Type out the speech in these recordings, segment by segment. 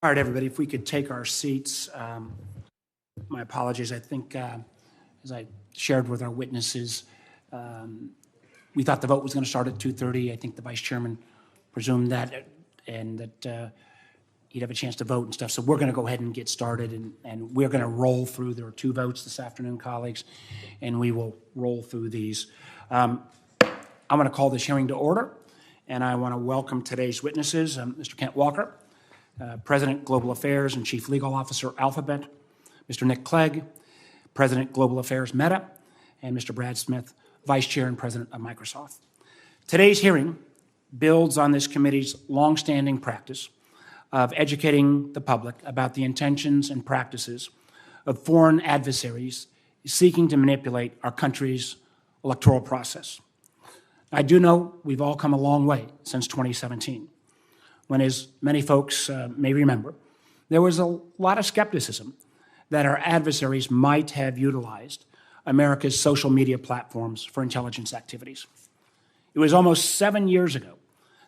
All right, everybody, if we could take our seats. My apologies. I think, as I shared with our witnesses, we thought the vote was going to start at 2:30. I think the vice chairman presumed that, and that he'd have a chance to vote and stuff. So we're going to go ahead and get started, and we're going to roll through. There are 2 votes this afternoon, colleagues, and we will roll through these. I'm going to call this hearing to order, and I want to welcome today's witnesses, Mr. Kent Walker, President, Global Affairs and Chief Legal Officer, Alphabet, Mr. Nick Clegg, President, Global Affairs, Meta, and Mr. Brad Smith, Vice Chair and President of Microsoft. Today's hearing builds on this committee's longstanding practice of educating the public about the intentions and practices of foreign adversaries seeking to manipulate our country's electoral process. I do know we've all come a long way since 2017, when, as many folks may remember, there was a lot of skepticism that our adversaries might have utilized America's social media platforms for intelligence activities. It was almost 7 years ago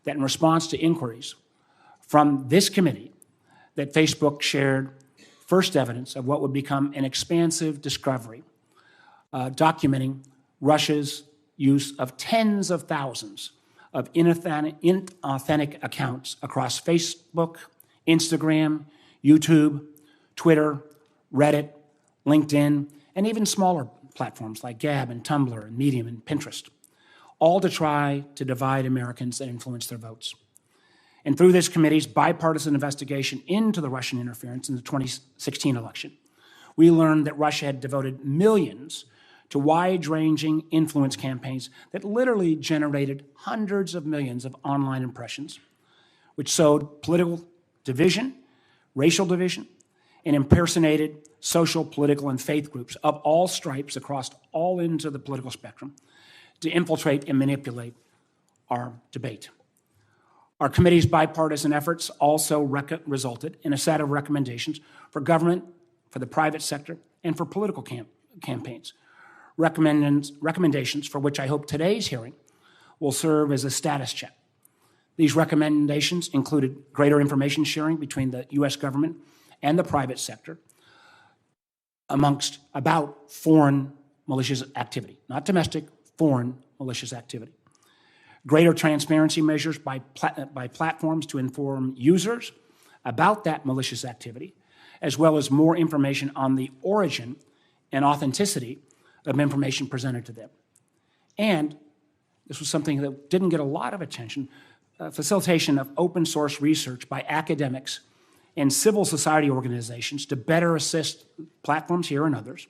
that, in response to inquiries from this committee, that Facebook shared first evidence of what would become an expansive discovery documenting Russia's use of tens of thousands of inauthentic accounts across Facebook, Instagram, YouTube, Twitter, Reddit, LinkedIn, and even smaller platforms like Gab and Tumblr and Medium and Pinterest, all to try to divide Americans and influence their votes. And through this committee's bipartisan investigation into the Russian interference in the 2016 election, we learned that Russia had devoted millions to wide-ranging influence campaigns that literally generated hundreds of millions of online impressions, which sowed political division, racial division, and impersonated social, political, and faith groups of all stripes across all ends of the political spectrum to infiltrate and manipulate our debate. Our committee's bipartisan efforts also resulted in a set of recommendations for government, for the private sector, and for political campaigns. Recommendations for which I hope today's hearing will serve as a status check. These recommendations included greater information sharing between the U.S. government and the private sector about foreign malicious activity, not domestic, foreign malicious activity. Greater transparency measures by platforms to inform users about that malicious activity, as well as more information on the origin and authenticity of information presented to them. And this was something that didn't get a lot of attention, facilitation of open source research by academics and civil society organizations to better assist platforms here and others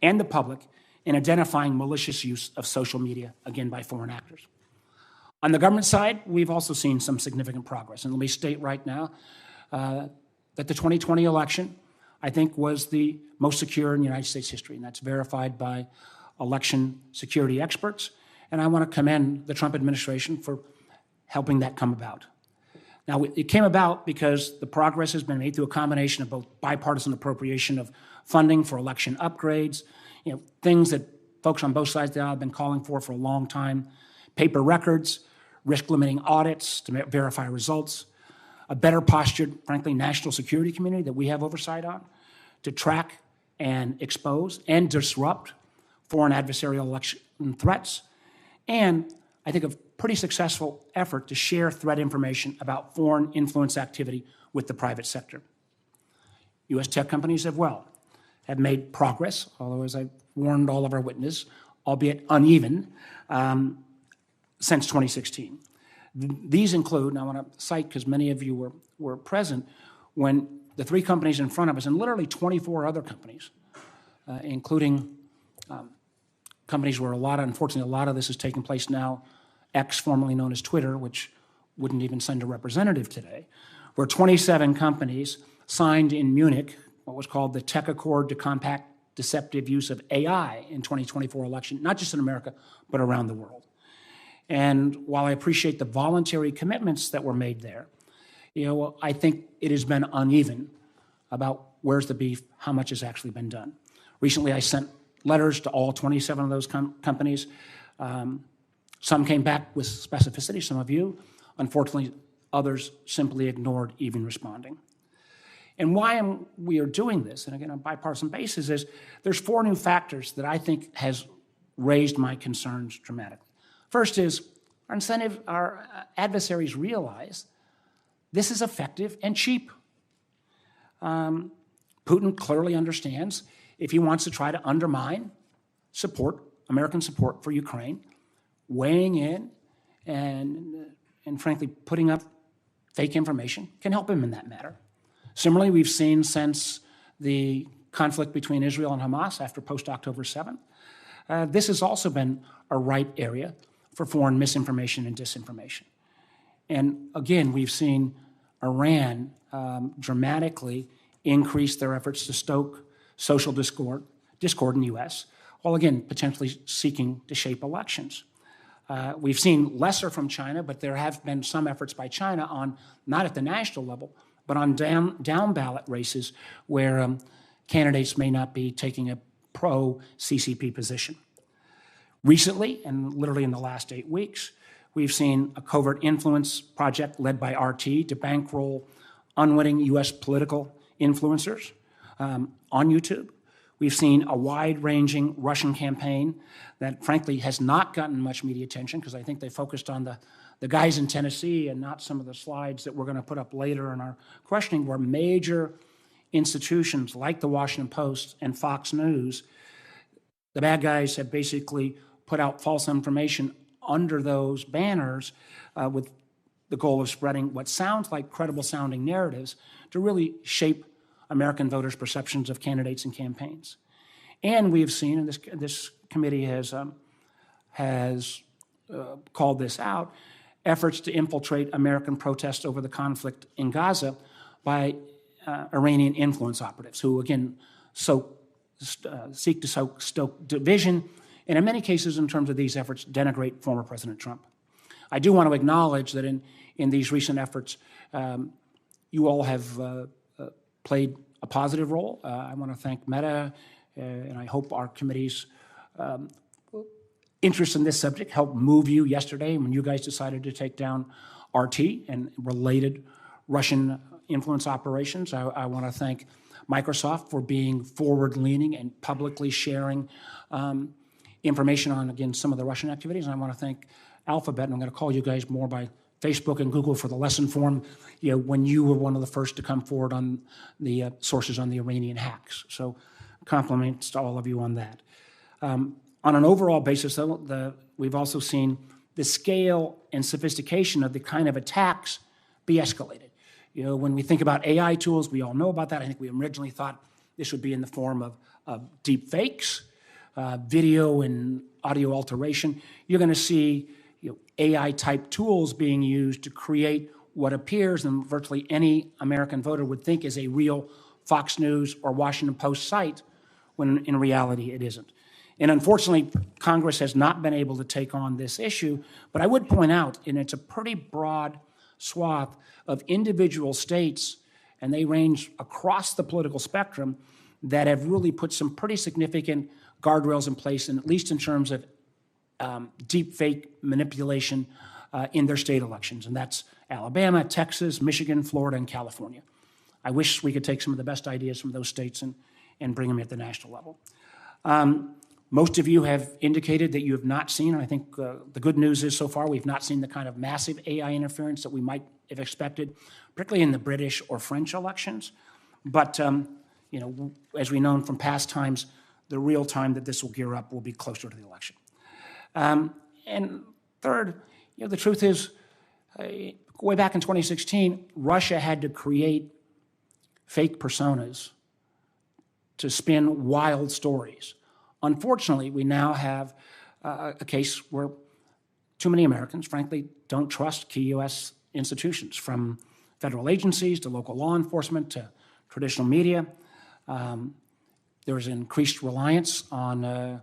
and the public in identifying malicious use of social media, again, by foreign actors. On the government side, we've also seen some significant progress. And let me state right now that the 2020 election, I think, was the most secure in United States history, and that's verified by election security experts. And I want to commend the Trump administration for helping that come about. Now, it came about because the progress has been made through a combination of both bipartisan appropriation of funding for election upgrades, things that folks on both sides of the aisle have been calling for a long time, paper records, risk-limiting audits to verify results, a better postured, frankly, national security community that we have oversight on to track and expose and disrupt foreign adversarial election threats, and I think a pretty successful effort to share threat information about foreign influence activity with the private sector. U.S. tech companies have made progress, although, as I warned all of our witnesses, albeit uneven, since 2016. These include, and I want to cite because many of you were present, when the 3 companies in front of us and literally 24 other companies, including companies where unfortunately, a lot of this is taking place now, X, formerly known as Twitter, which wouldn't even send a representative today, where 27 companies signed in Munich what was called the Tech Accord to Combat Deceptive Use of AI in 2024 election, not just in America, but around the world. And while I appreciate the voluntary commitments that were made there, I think it has been uneven about where's the beef, how much has actually been done. Recently, I sent letters to all 27 of those companies. Some came back with specificity, some of you. Unfortunately, others simply ignored even responding. And why we are doing this, and again, on a bipartisan basis, is there's 4 new factors that I think has raised my concerns dramatically. First is our adversaries realize this is effective and cheap. Putin clearly understands if he wants to try to undermine American support for Ukraine, weighing in and frankly putting up fake information can help him in that matter. Similarly, we've seen since the conflict between Israel and Hamas after post-October 7th, this has also been a ripe area for foreign misinformation and disinformation. And again, we've seen Iran dramatically increase their efforts to stoke social discord in the U.S., while again, potentially seeking to shape elections. We've seen lesser from China, but there have been some efforts by China on, not at the national level, but on down ballot races where candidates may not be taking a pro-CCP position. Recently, and literally in the last 8 weeks, we've seen a covert influence project led by RT to bankroll unwitting U.S. political influencers on YouTube. We've seen a wide-ranging Russian campaign that, frankly, has not gotten much media attention because I think they focused on the guys in Tennessee and not some of the slides that we're going to put up later in our questioning, where major institutions like the Washington Post and Fox News, the bad guys have basically put out false information under those banners with the goal of spreading what sounds like credible-sounding narratives to really shape American voters' perceptions of candidates and campaigns. And we have seen, and this committee has called this out, efforts to infiltrate American protests over the conflict in Gaza by Iranian influence operatives who, again, seek to stoke division, and in many cases, in terms of these efforts, denigrate former President Trump. I do want to acknowledge that in these recent efforts, you all have played a positive role. I want to thank Meta, and I hope our committee's interest in this subject helped move you yesterday when you guys decided to take down RT and related Russian influence operations. I want to thank Microsoft for being forward-leaning and publicly sharing information on, again, some of the Russian activities. And I want to thank Alphabet, and I'm going to call you guys more by Facebook and Google for the lesson form, when you were one of the first to come forward on the sources on the Iranian hacks. So compliments to all of you on that. On an overall basis, though, we've also seen the scale and sophistication of the kind of attacks be escalated. When we think about AI tools, we all know about that. I think we originally thought this would be in the form of deep fakes, video and audio alteration. You're going to see AI-type tools being used to create what appears and virtually any American voter would think is a real Fox News or Washington Post site, when in reality it isn't. And unfortunately, Congress has not been able to take on this issue, but I would point out, and it's a pretty broad swath of individual states, and they range across the political spectrum, that have really put some pretty significant guardrails in place, and at least in terms of deep fake manipulation in their state elections. And that's Alabama, Texas, Michigan, Florida, and California. I wish we could take some of the best ideas from those states and bring them at the national level. Most of you have indicated that you have not seen, and I think the good news is so far we've not seen the kind of massive AI interference that we might have expected, particularly in the British or French elections. But as we know from past times, the real time that this will gear up will be closer to the election. And third, the truth is, way back in 2016, Russia had to create fake personas to spin wild stories. Unfortunately, we now have a case where too many Americans, frankly, don't trust key U.S. institutions, from federal agencies to local law enforcement to traditional media. There is increased reliance on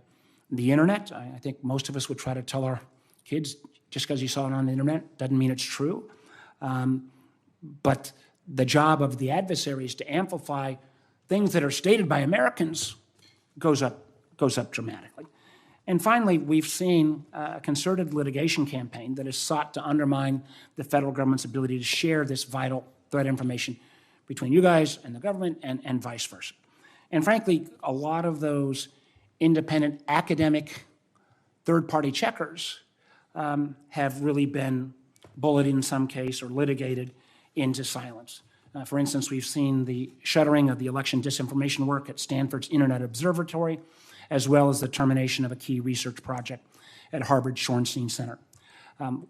the internet. I think most of us would try to tell our kids, just because you saw it on the internet doesn't mean it's true. But the job of the adversaries to amplify things that are stated by Americans goes up dramatically. And finally, we've seen a concerted litigation campaign that has sought to undermine the federal government's ability to share this vital threat information, between you guys and the government and vice versa. And frankly, a lot of those independent academic third-party checkers have really been bullied in some case or litigated into silence. For instance, we've seen the shuttering of the election disinformation work at Stanford's Internet Observatory, as well as the termination of a key research project at Harvard's Shorenstein Center.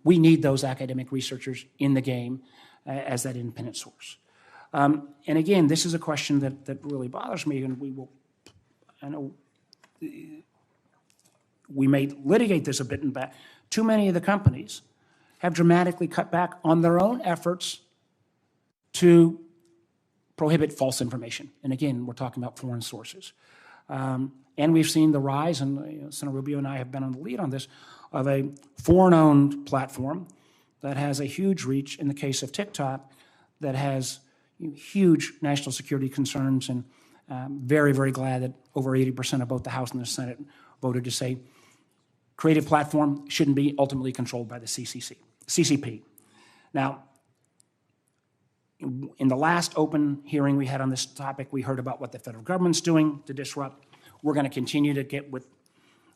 We need those academic researchers in the game as that independent source. And again, this is a question that really bothers me, and I know we may litigate this a bit in back. Too many of the companies have dramatically cut back on their own efforts to prohibit false information. And again, we're talking about foreign sources. And we've seen the rise, and Senator Rubio and I have been on the lead on this, of a foreign-owned platform that has a huge reach, in the case of TikTok, that has huge national security concerns, and very, very glad that over 80% of both the House and the Senate voted to say creative platform shouldn't be ultimately controlled by the CCP. Now, in the last open hearing we had on this topic, we heard about what the federal government's doing to disrupt. We're going to continue to get with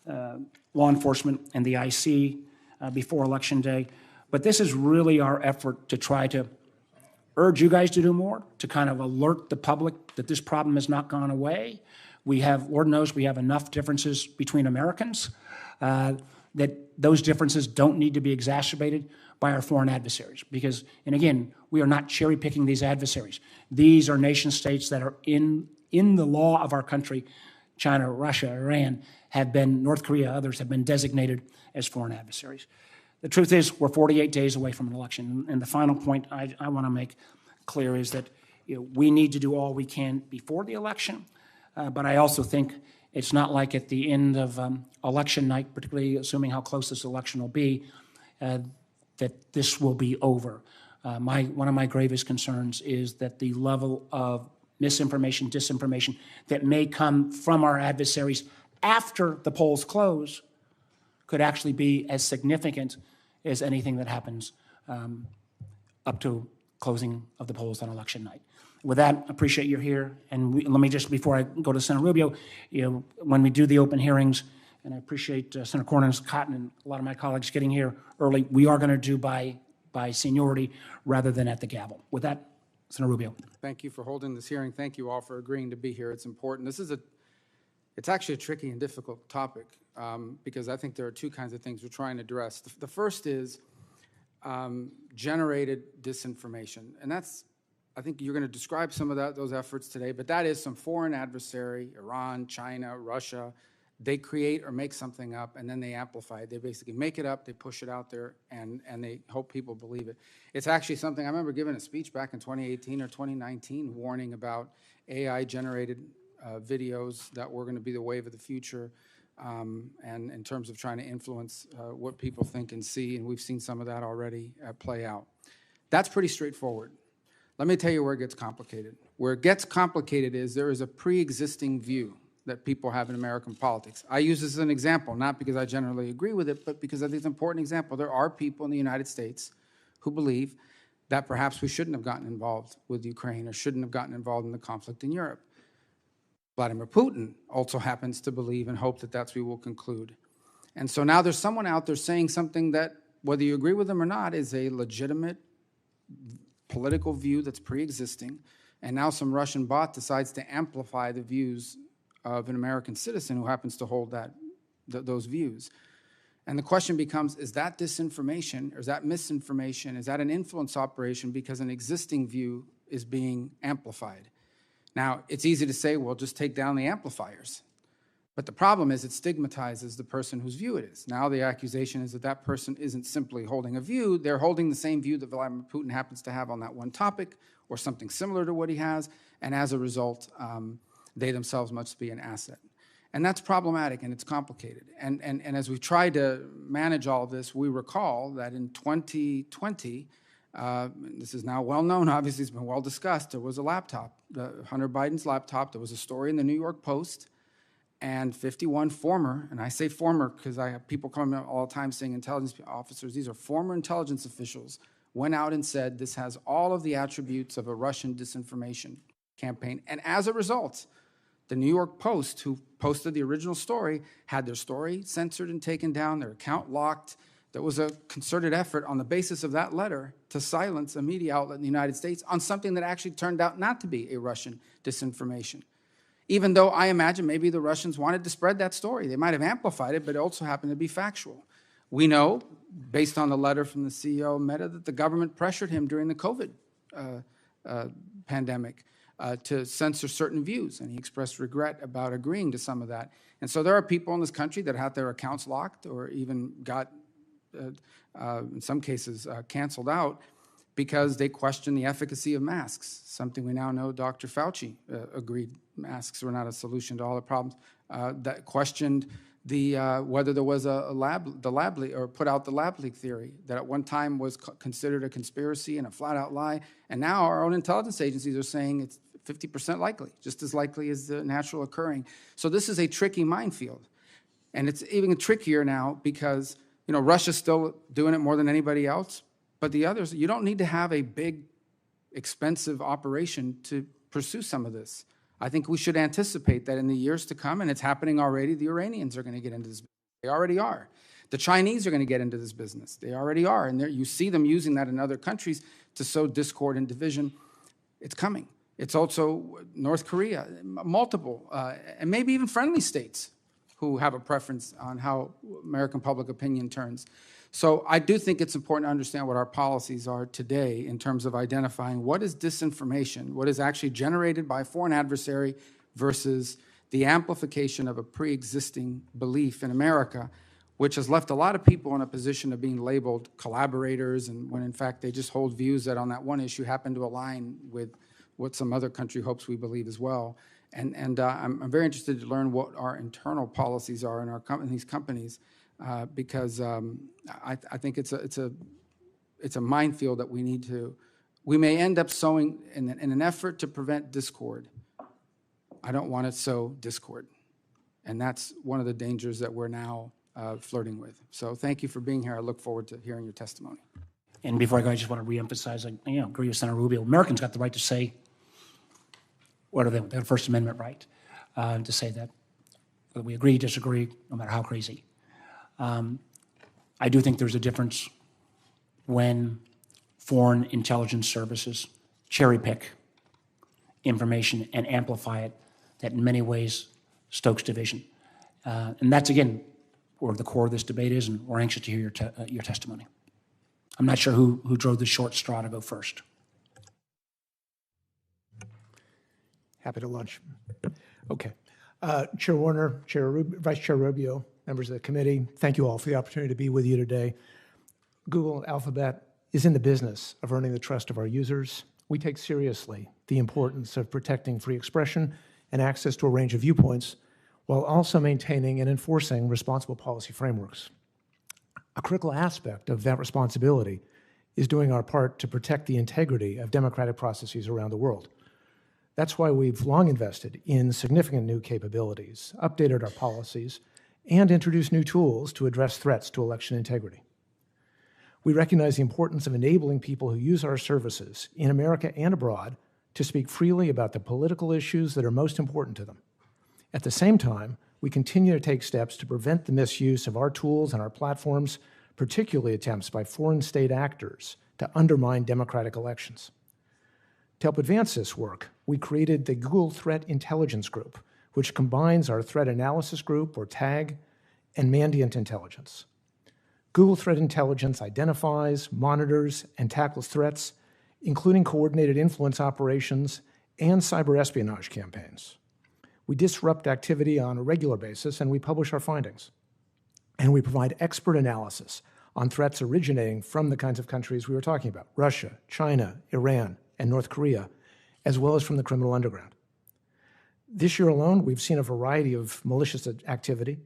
law enforcement and the IC before Election Day. But this is really our effort to try to urge you guys to do more, to kind of alert the public that this problem has not gone away. We have, Lord knows, we have enough differences between Americans that those differences don't need to be exacerbated by our foreign adversaries. Because, and again, we are not cherry picking these adversaries. These are nation states that are in the law of our country. China, Russia, Iran have been, North Korea, others have been designated as foreign adversaries. The truth is, we're 48 days away from an election. And the final point I want to make clear is that we need to do all we can before the election. But I also think it's not like at the end of election night, particularly assuming how close this election will be, that this will be over. One of my gravest concerns is that the level of misinformation, disinformation that may come from our adversaries after the polls close could actually be as significant as anything that happens up to closing of the polls on election night. With that, I appreciate you're here. And let me just, before I go to Senator Rubio, when we do the open hearings, and I appreciate Senator Cornyn, Cotton, and a lot of my colleagues getting here early, we are going to do by seniority rather than at the gavel. With that, Senator Rubio. Thank you for holding this hearing. Thank you all for agreeing to be here. It's important. It's actually a tricky and difficult topic because I think there are two kinds of things we're trying to address. The first is generated disinformation, and that's, I think you're going to describe some of those efforts today, but that is some foreign adversary, Iran, China, Russia. They create or make something up, and then they amplify it. They basically make it up, they push it out there, and they hope people believe it. It's actually something, I remember giving a speech back in 2018 or 2019 warning about AI-generated videos that were going to be the wave of the future, and in terms of trying to influence what people think and see, and we've seen some of that already play out. That's pretty straightforward. Let me tell you where it gets complicated. Where it gets complicated is there is a pre-existing view that people have in American politics. I use this as an example, not because I generally agree with it, but because I think it's an important example. There are people in the United States who believe that perhaps we shouldn't have gotten involved with Ukraine or shouldn't have gotten involved in the conflict in Europe. Vladimir Putin also happens to believe and hope that that's what we will conclude. And so now there's someone out there saying something that, whether you agree with them or not, is a legitimate political view that's pre-existing, and now some Russian bot decides to amplify the views of an American citizen who happens to hold those views. And the question becomes, is that disinformation, or is that misinformation, is that an influence operation because an existing view is being amplified? Now, it's easy to say, well, just take down the amplifiers. But the problem is it stigmatizes the person whose view it is. Now the accusation is that that person isn't simply holding a view, they're holding the same view that Vladimir Putin happens to have on that one topic, or something similar to what he has, and as a result, they themselves must be an asset. And that's problematic, and it's complicated. And as we try to manage all of this, we recall that in 2020, this is now well known, obviously it's been well discussed, there was a laptop, Hunter Biden's laptop, there was a story in the New York Post, and 51 former, and I say former because I have people coming up all the time saying intelligence officers, these are former intelligence officials, went out and said this has all of the attributes of a Russian disinformation campaign. And as a result, the New York Post, who posted the original story, had their story censored and taken down, their account locked. There was a concerted effort on the basis of that letter to silence a media outlet in the United States on something that actually turned out not to be a Russian disinformation. Even though I imagine maybe the Russians wanted to spread that story. They might have amplified it, but it also happened to be factual. We know, based on the letter from the CEO of Meta, that the government pressured him during the COVID pandemic to censor certain views, and he expressed regret about agreeing to some of that. And so there are people in this country that had their accounts locked or even got, in some cases, canceled out because they questioned the efficacy of masks, something we now know Dr. Fauci agreed masks were not a solution to all the problems, that questioned the whether there was a lab leak, or put out the lab leak theory that at one time was considered a conspiracy and a flat-out lie, and now our own intelligence agencies are saying it's 50% likely, just as likely as the natural occurring. So this is a tricky minefield, and it's even trickier now because Russia's still doing it more than anybody else, but the others, you don't need to have a big, expensive operation to pursue some of this. I think we should anticipate that in the years to come, and it's happening already, the Iranians are going to get into this business. They already are. The Chinese are going to get into this business. They already are. And you see them using that in other countries to sow discord and division. It's coming. It's also North Korea, multiple, and maybe even friendly states who have a preference on how American public opinion turns. So I do think it's important to understand what our policies are today in terms of identifying what is disinformation, what is actually generated by a foreign adversary versus the amplification of a pre-existing belief in America, which has left a lot of people in a position of being labeled collaborators, and when in fact they just hold views that on that one issue happen to align with what some other country hopes we believe as well. And I'm very interested to learn what our internal policies are in these companies, because I think it's a minefield that we may end up sowing in an effort to prevent discord. I don't want to sow discord, and that's one of the dangers that we're now flirting with. So thank you for being here. I look forward to hearing your testimony. And before I go, I just want to reemphasize, agree with Senator Rubio. Americans got the right to say, what are they? They have a First Amendment right to say that. Whether we agree, disagree, no matter how crazy. I do think there's a difference when foreign intelligence services cherry pick information and amplify it, that in many ways stokes division. And that's, again, where the core of this debate is, and we're anxious to hear your testimony. I'm not sure who drove the short straw to go first. Happy to launch. Okay. Chair Warner, Vice Chair Rubio, members of the committee, thank you all for the opportunity to be with you today. Google and Alphabet is in the business of earning the trust of our users. We take seriously the importance of protecting free expression and access to a range of viewpoints, while also maintaining and enforcing responsible policy frameworks. A critical aspect of that responsibility is doing our part to protect the integrity of democratic processes around the world. That's why we've long invested in significant new capabilities, updated our policies, and introduced new tools to address threats to election integrity. We recognize the importance of enabling people who use our services in America and abroad to speak freely about the political issues that are most important to them. At the same time, we continue to take steps to prevent the misuse of our tools and our platforms, particularly attempts by foreign state actors to undermine democratic elections. To help advance this work, we created the Google Threat Intelligence Group, which combines our Threat Analysis Group, or TAG, and Mandiant Intelligence. Google Threat Intelligence identifies, monitors, and tackles threats, including coordinated influence operations and cyber espionage campaigns. We disrupt activity on a regular basis, and we publish our findings. And we provide expert analysis on threats originating from the kinds of countries we were talking about: Russia, China, Iran, and North Korea, as well as from the criminal underground. This year alone, we've seen a variety of malicious activity,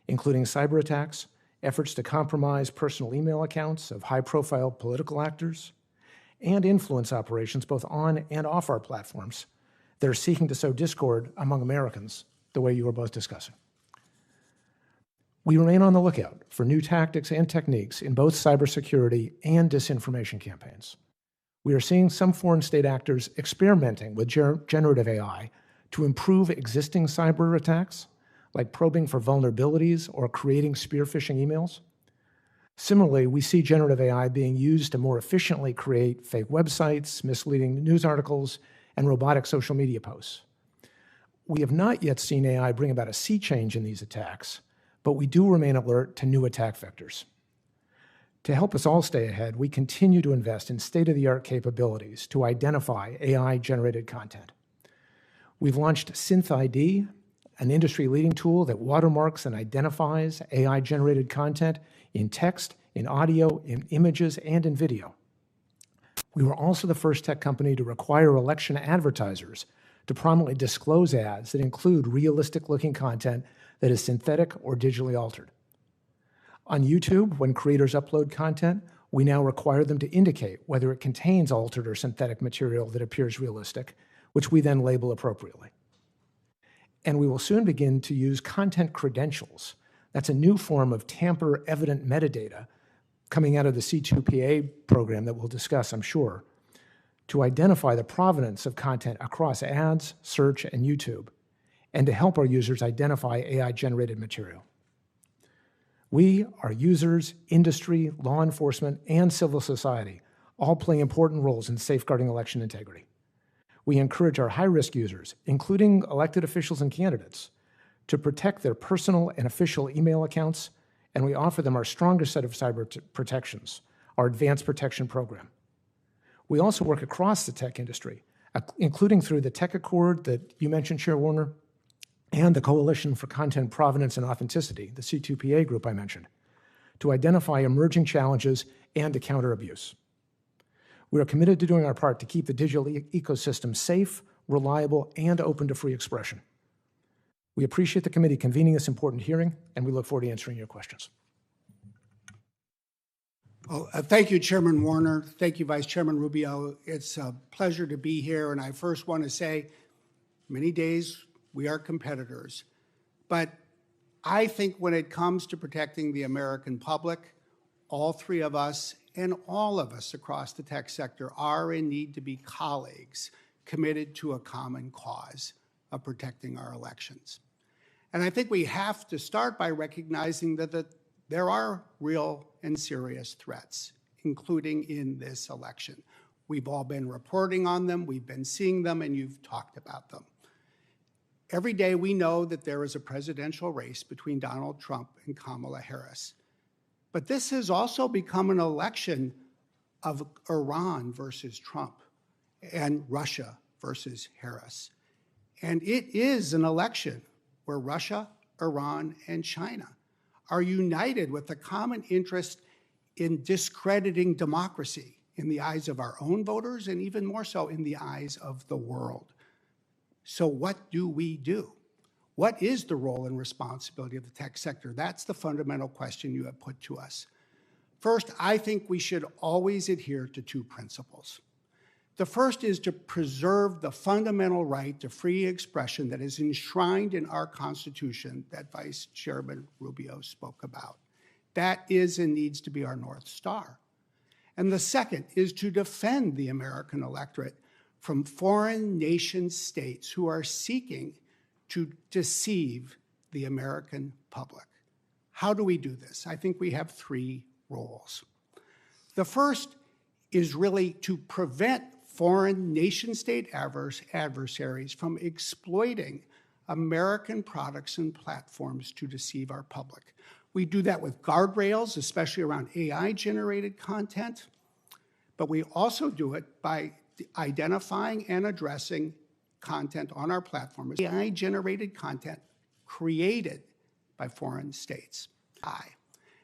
including cyber attacks, efforts to compromise personal email accounts of high-profile political actors, and influence operations both on and off our platforms that are seeking to sow discord among Americans, the way you were both discussing. We remain on the lookout for new tactics and techniques in both cybersecurity and disinformation campaigns. We are seeing some foreign state actors experimenting with generative AI to improve existing cyber attacks, like probing for vulnerabilities or creating spear phishing emails. Similarly, we see generative AI being used to more efficiently create fake websites, misleading news articles, and robotic social media posts. We have not yet seen AI bring about a sea change in these attacks, but we do remain alert to new attack vectors. To help us all stay ahead, we continue to invest in state-of-the-art capabilities to identify AI-generated content. We've launched SynthID, an industry-leading tool that watermarks and identifies AI-generated content in text, in audio, in images, and in video. We were also the first tech company to require election advertisers to prominently disclose ads that include realistic-looking content that is synthetic or digitally altered. On YouTube, when creators upload content, we now require them to indicate whether it contains altered or synthetic material that appears realistic, which we then label appropriately. And we will soon begin to use content credentials. That's a new form of tamper-evident metadata coming out of the C2PA program that we'll discuss, I'm sure, to identify the provenance of content across ads, search, and YouTube, and to help our users identify AI-generated material. We, our users, industry, law enforcement, and civil society all play important roles in safeguarding election integrity. We encourage our high-risk users, including elected officials and candidates, to protect their personal and official email accounts, and we offer them our strongest set of cyber protections, our Advanced Protection Program. We also work across the tech industry, including through the Tech Accord that you mentioned, Chair Warner, and the Coalition for Content Provenance and Authenticity, the C2PA group I mentioned, to identify emerging challenges and to counter abuse. We are committed to doing our part to keep the digital ecosystem safe, reliable, and open to free expression. We appreciate the committee convening this important hearing, and we look forward to answering your questions. Well, thank you, Chairman Warner. Thank you, Vice Chairman Rubio. It's a pleasure to be here, and I first want to say, many days we are competitors, but I think when it comes to protecting the American public, all three of us and all of us across the tech sector are and need to be colleagues committed to a common cause of protecting our elections. And I think we have to start by recognizing that there are real and serious threats, including in this election. We've all been reporting on them, we've been seeing them, and you've talked about them. Every day we know that there is a presidential race between Donald Trump and Kamala Harris. But this has also become an election of Iran versus Trump and Russia versus Harris. And it is an election where Russia, Iran, and China are united with a common interest in discrediting democracy in the eyes of our own voters and even more so in the eyes of the world. So what do we do? What is the role and responsibility of the tech sector? That's the fundamental question you have put to us. First, I think we should always adhere to two principles. The first is to preserve the fundamental right to free expression that is enshrined in our Constitution that Vice Chairman Rubio spoke about. That is and needs to be our North Star. And the second is to defend the American electorate from foreign nation states who are seeking to deceive the American public. How do we do this? I think we have three roles. The first is really to prevent foreign nation-state adversaries from exploiting American products and platforms to deceive our public. We do that with guardrails, especially around AI-generated content, but we also do it by identifying and addressing content on our platform as AI-generated content created by foreign states.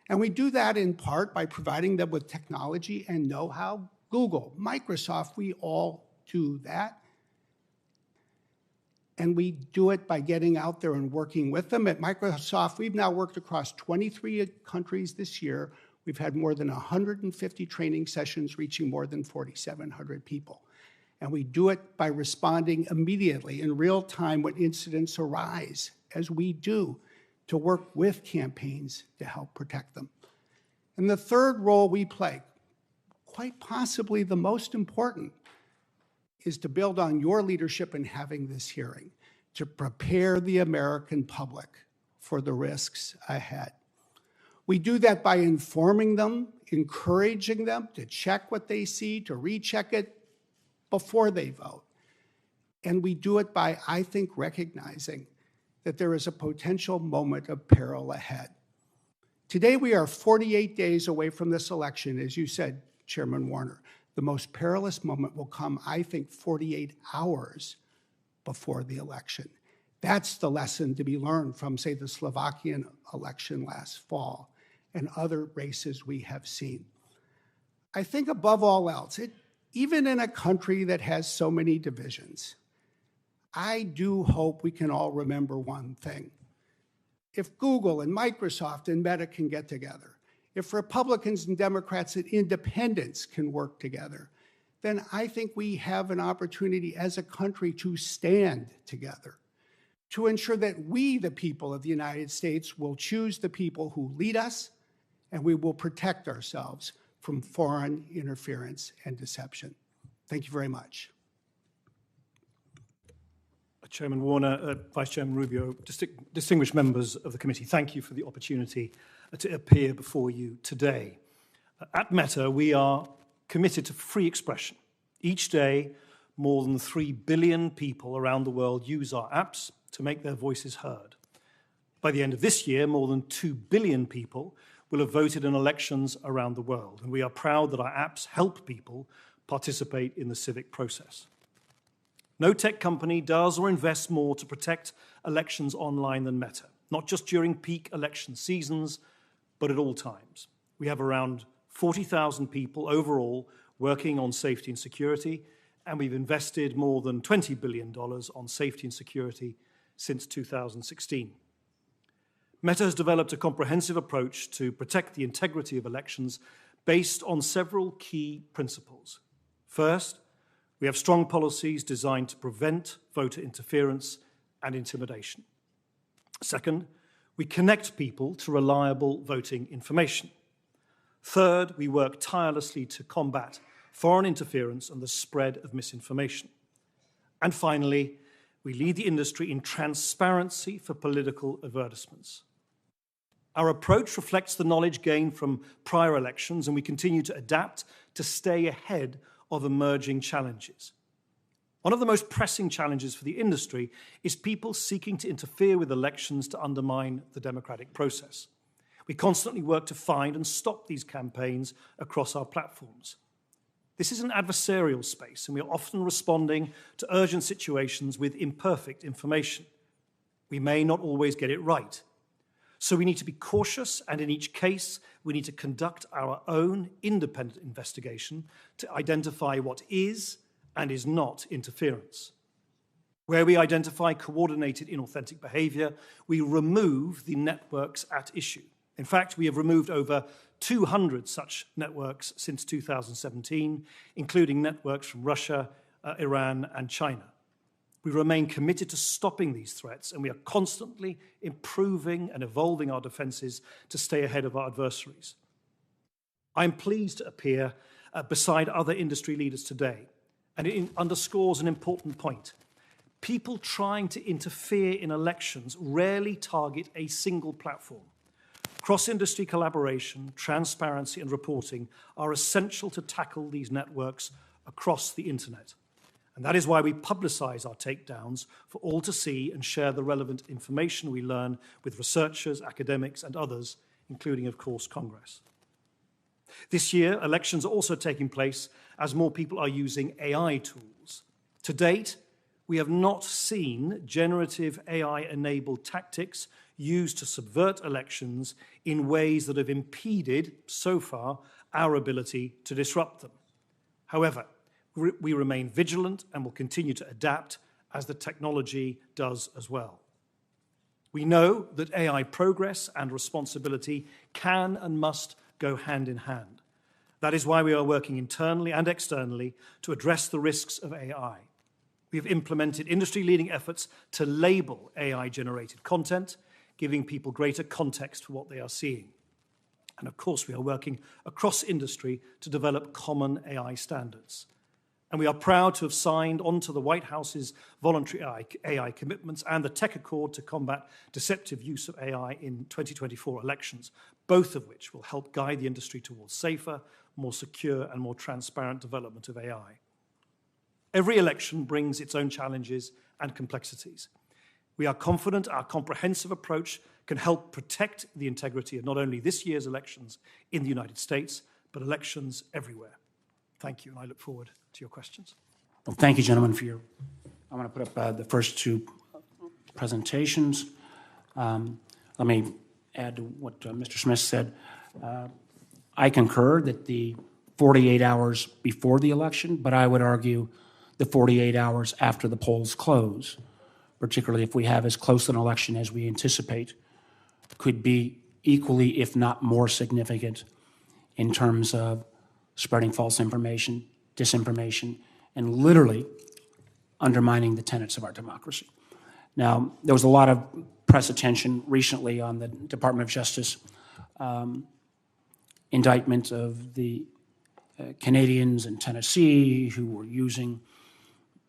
And we do that in part by providing them with technology and know-how. Google, Microsoft, we all do that. And we do it by getting out there and working with them. At Microsoft, we've now worked across 23 countries this year. We've had more than 150 training sessions reaching more than 4,700 people. And we do it by responding immediately in real time when incidents arise, as we do, to work with campaigns to help protect them. And the third role we play, quite possibly the most important, is to build on your leadership in having this hearing, to prepare the American public for the risks ahead. We do that by informing them, encouraging them to check what they see, to recheck it before they vote. And we do it by, I think, recognizing that there is a potential moment of peril ahead. Today, we are 48 days away from this election, as you said, Chairman Warner. The most perilous moment will come, I think, 48 hours before the election. That's the lesson to be learned from, say, the Slovakian election last fall and other races we have seen. I think above all else, even in a country that has so many divisions, I do hope we can all remember one thing. If Google and Microsoft and Meta can get together, if Republicans and Democrats and independents can work together, then I think we have an opportunity as a country to stand together, to ensure that we, the people of the United States, will choose the people who lead us, and we will protect ourselves from foreign interference and deception. Thank you very much. Chairman Warner, Vice Chairman Rubio, distinguished members of the committee, thank you for the opportunity to appear before you today. At Meta, we are committed to free expression. Each day, more than 3 billion people around the world use our apps to make their voices heard. By the end of this year, more than 2 billion people will have voted in elections around the world, and we are proud that our apps help people participate in the civic process. No tech company does or invests more to protect elections online than Meta, not just during peak election seasons, but at all times. We have around 40,000 people overall working on safety and security, and we've invested more than $20 billion on safety and security since 2016. Meta has developed a comprehensive approach to protect the integrity of elections based on several key principles. First, we have strong policies designed to prevent voter interference and intimidation. Second, we connect people to reliable voting information. Third, we work tirelessly to combat foreign interference and the spread of misinformation. And finally, we lead the industry in transparency for political advertisements. Our approach reflects the knowledge gained from prior elections, and we continue to adapt to stay ahead of emerging challenges. One of the most pressing challenges for the industry is people seeking to interfere with elections to undermine the democratic process. We constantly work to find and stop these campaigns across our platforms. This is an adversarial space, and we are often responding to urgent situations with imperfect information. We may not always get it right. So we need to be cautious, and in each case, we need to conduct our own independent investigation to identify what is and is not interference. Where we identify coordinated inauthentic behavior, we remove the networks at issue. In fact, we have removed over 200 such networks since 2017, including networks from Russia, Iran, and China. We remain committed to stopping these threats, and we are constantly improving and evolving our defenses to stay ahead of our adversaries. I am pleased to appear beside other industry leaders today, and it underscores an important point. People trying to interfere in elections rarely target a single platform. Cross-industry collaboration, transparency, and reporting are essential to tackle these networks across the internet. And that is why we publicize our takedowns for all to see and share the relevant information we learn with researchers, academics, and others, including, of course, Congress. This year, elections are also taking place as more people are using AI tools. To date, we have not seen generative AI-enabled tactics used to subvert elections in ways that have impeded, so far, our ability to disrupt them. However, we remain vigilant and will continue to adapt as the technology does as well. We know that AI progress and responsibility can and must go hand in hand. That is why we are working internally and externally to address the risks of AI. We have implemented industry-leading efforts to label AI-generated content, giving people greater context for what they are seeing. And of course, we are working across industry to develop common AI standards. And we are proud to have signed onto the White House's voluntary AI commitments and the Tech Accord to combat deceptive use of AI in 2024 elections, both of which will help guide the industry towards safer, more secure, and more transparent development of AI. Every election brings its own challenges and complexities. We are confident our comprehensive approach can help protect the integrity of not only this year's elections in the United States, but elections everywhere. Thank you, and I look forward to your questions. Well, thank you, gentlemen, for your, I want to put up the first two presentations. Let me add to what Mr. Smith said. I concur that the 48 hours before the election, but I would argue the 48 hours after the polls close, particularly if we have as close an election as we anticipate, could be equally, if not more significant in terms of spreading false information, disinformation, and literally undermining the tenets of our democracy. Now, there was a lot of press attention recently on the Department of Justice indictment of the Canadians in Tennessee who were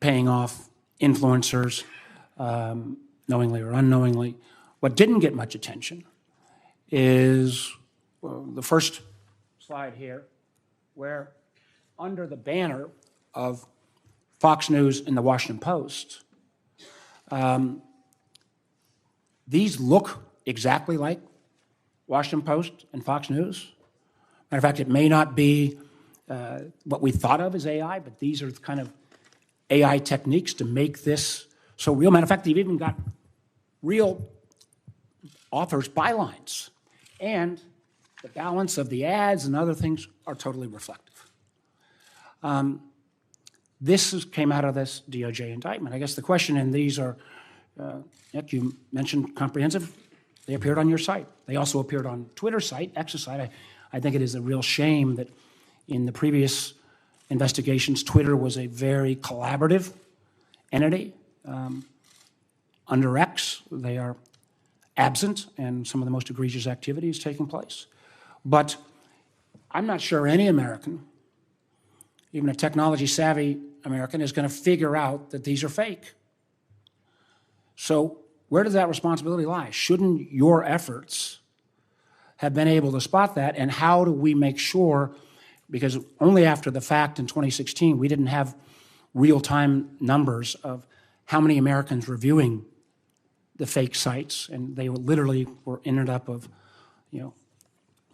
paying off influencers, knowingly or unknowingly. What didn't get much attention is the first slide here, where under the banner of Fox News and the Washington Post, these look exactly like Washington Post and Fox News. Matter of fact, it may not be what we thought of as AI, but these are kind of AI techniques to make this so real. Matter of fact, they've even got real authors' bylines. And the balance of the ads and other things are totally reflective. This came out of this DOJ indictment. I guess the question in these are, Nick, you mentioned comprehensive. They appeared on your site. They also appeared on Twitter's site, X's site. I think it is a real shame that in the previous investigations, Twitter was a very collaborative entity. Under X, they are absent, and some of the most egregious activities taking place. But I'm not sure any American, even a technology-savvy American, is going to figure out that these are fake. So where does that responsibility lie? Shouldn't your efforts have been able to spot that, and how do we make sure, because only after the fact in 2016, we didn't have real-time numbers of how many Americans were viewing the fake sites, and they literally ended up of,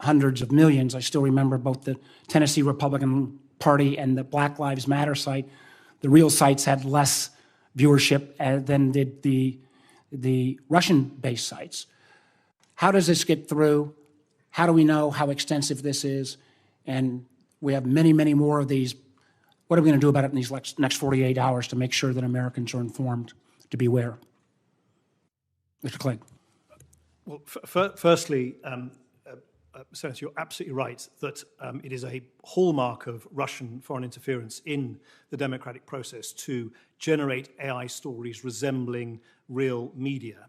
hundreds of millions. I still remember both the Tennessee Republican Party and the Black Lives Matter site. The real sites had less viewership than did the Russian-based sites. How does this get through? How do we know how extensive this is? And we have many, many more of these. What are we going to do about it in these next 48 hours to make sure that Americans are informed to beware? Mr. Clegg. Well, firstly, Senator, you're absolutely right that it is a hallmark of Russian foreign interference in the democratic process to generate AI stories resembling real media.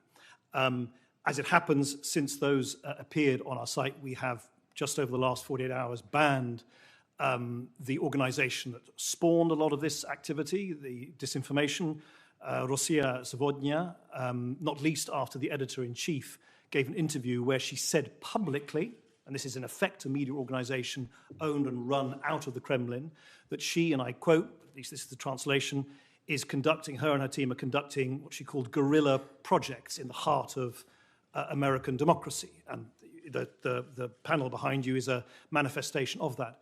As it happens, since those appeared on our site, we have just over the last 48 hours banned the organization that spawned a lot of this activity, the disinformation, Rossiya Zavodnya, not least after the editor-in-chief gave an interview where she said publicly, and this is in effect a media organization owned and run out of the Kremlin, that she, and I quote, at least this is the translation, her and her team are conducting what she called guerrilla projects in the heart of American democracy. And the panel behind you is a manifestation of that.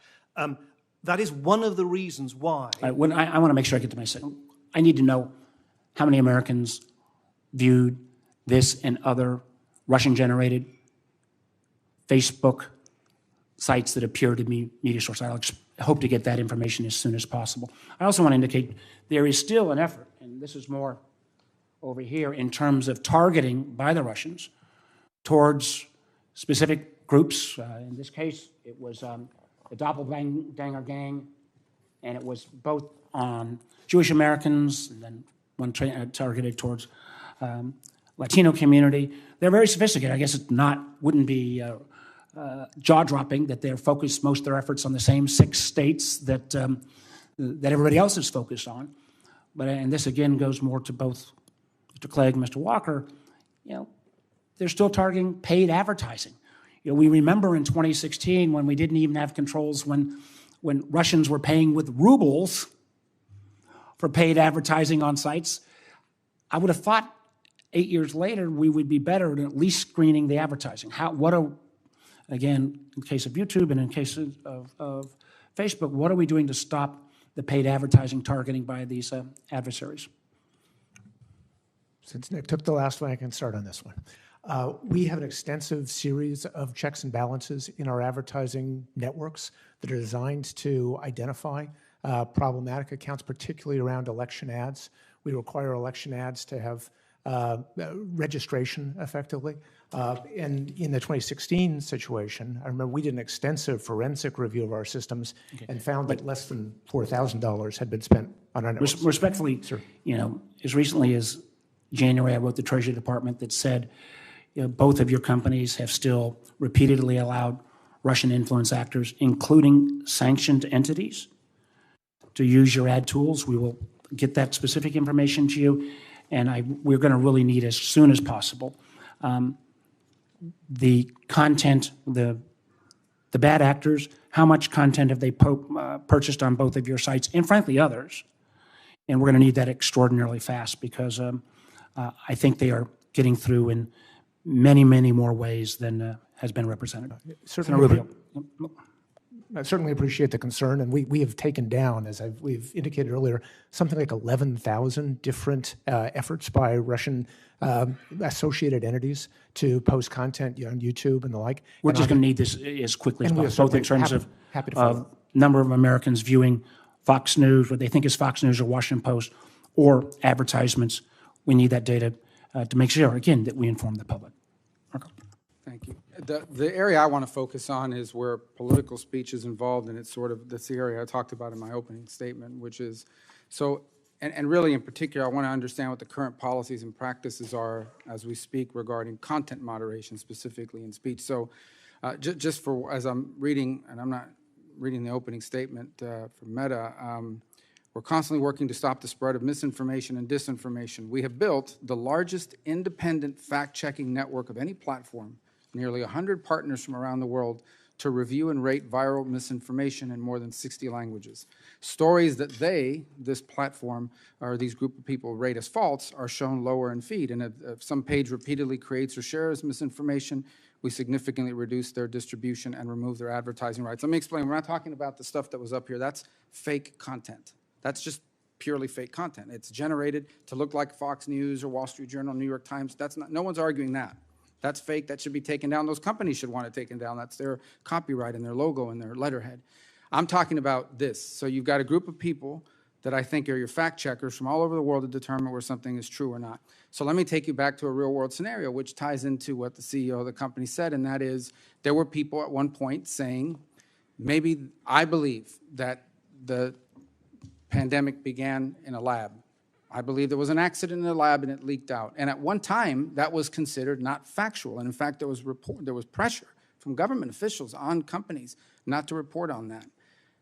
That is one of the reasons why. I want to make sure I get to my second. I need to know how many Americans viewed this and other Russian-generated Facebook sites that appear to be media sources. I hope to get that information as soon as possible. I also want to indicate there is still an effort, and this is more over here in terms of targeting by the Russians towards specific groups. In this case, it was the Doppelganger Gang, and it was both on Jewish Americans, and then one targeted towards Latino community. They're very sophisticated. I guess it wouldn't be jaw-dropping that they're focused most of their efforts on the same 6 states that that everybody else is focused on. But and this again goes more to both Mr. Clegg and Mr. Walker. They're still targeting paid advertising. We remember in 2016 when we didn't even have controls when Russians were paying with rubles for paid advertising on sites. I would have thought 8 years later we would be better at least screening the advertising. Again, in case of YouTube and in case of Facebook, what are we doing to stop the paid advertising targeting by these adversaries? Since Nick took the last one, I can start on this one. We have an extensive series of checks and balances in our advertising networks that are designed to identify problematic accounts, particularly around election ads. We require election ads to have registration effectively. And in the 2016 situation, I remember we did an extensive forensic review of our systems and found that less than $4,000 had been spent on our networks. Respectfully, Sir. As recently as January, I wrote the Treasury Department that said, both of your companies have still repeatedly allowed Russian influence actors, including sanctioned entities, to use your ad tools. We will get that specific information to you, and we're going to really need as soon as possible the content, the bad actors, how much content have they purchased on both of your sites, and frankly others. And we're going to need that extraordinarily fast because I think they are getting through in many, many more ways than has been represented. Certainly, I certainly appreciate the concern, and we have taken down, as we've indicated earlier, something like 11,000 different efforts by Russian associated entities to post content on YouTube and the like. We're just going to need this as quickly as And we're possible, both in terms happy to follow. of number of Americans viewing Fox News, what they think is Fox News or Washington Post, or advertisements. We need that data to make sure, again, that we inform the public. Marco. Thank you. The area I want to focus on is where political speech is involved, and it's sort of this area I talked about in my opening statement, which is, and really in particular, I want to understand what the current policies and practices are as we speak regarding content moderation, specifically in speech. So just for, as I'm reading, and I'm not reading the opening statement from Meta, we're constantly working to stop the spread of misinformation and disinformation. We have built the largest independent fact-checking network of any platform, nearly 100 partners from around the world, to review and rate viral misinformation in more than 60 languages. Stories that this platform, or these group of people rate as false, are shown lower in feed. And if some page repeatedly creates or shares misinformation, we significantly reduce their distribution and remove their advertising rights. Let me explain. We're not talking about the stuff that was up here. That's fake content. That's just purely fake content. It's generated to look like Fox News or Wall Street Journal, New York Times. That's not, no one's arguing that. That's fake. That should be taken down. Those companies should want it taken down. That's their copyright and their logo and their letterhead. I'm talking about this. So you've got a group of people that I think are your fact checkers from all over the world to determine where something is true or not. So let me take you back to a real world scenario, which ties into what the CEO of the company said, and that is there were people at one point saying, maybe I believe that the pandemic began in a lab. I believe there was an accident in the lab and it leaked out. And at one time, that was considered not factual. And in fact, there was pressure from government officials on companies not to report on that.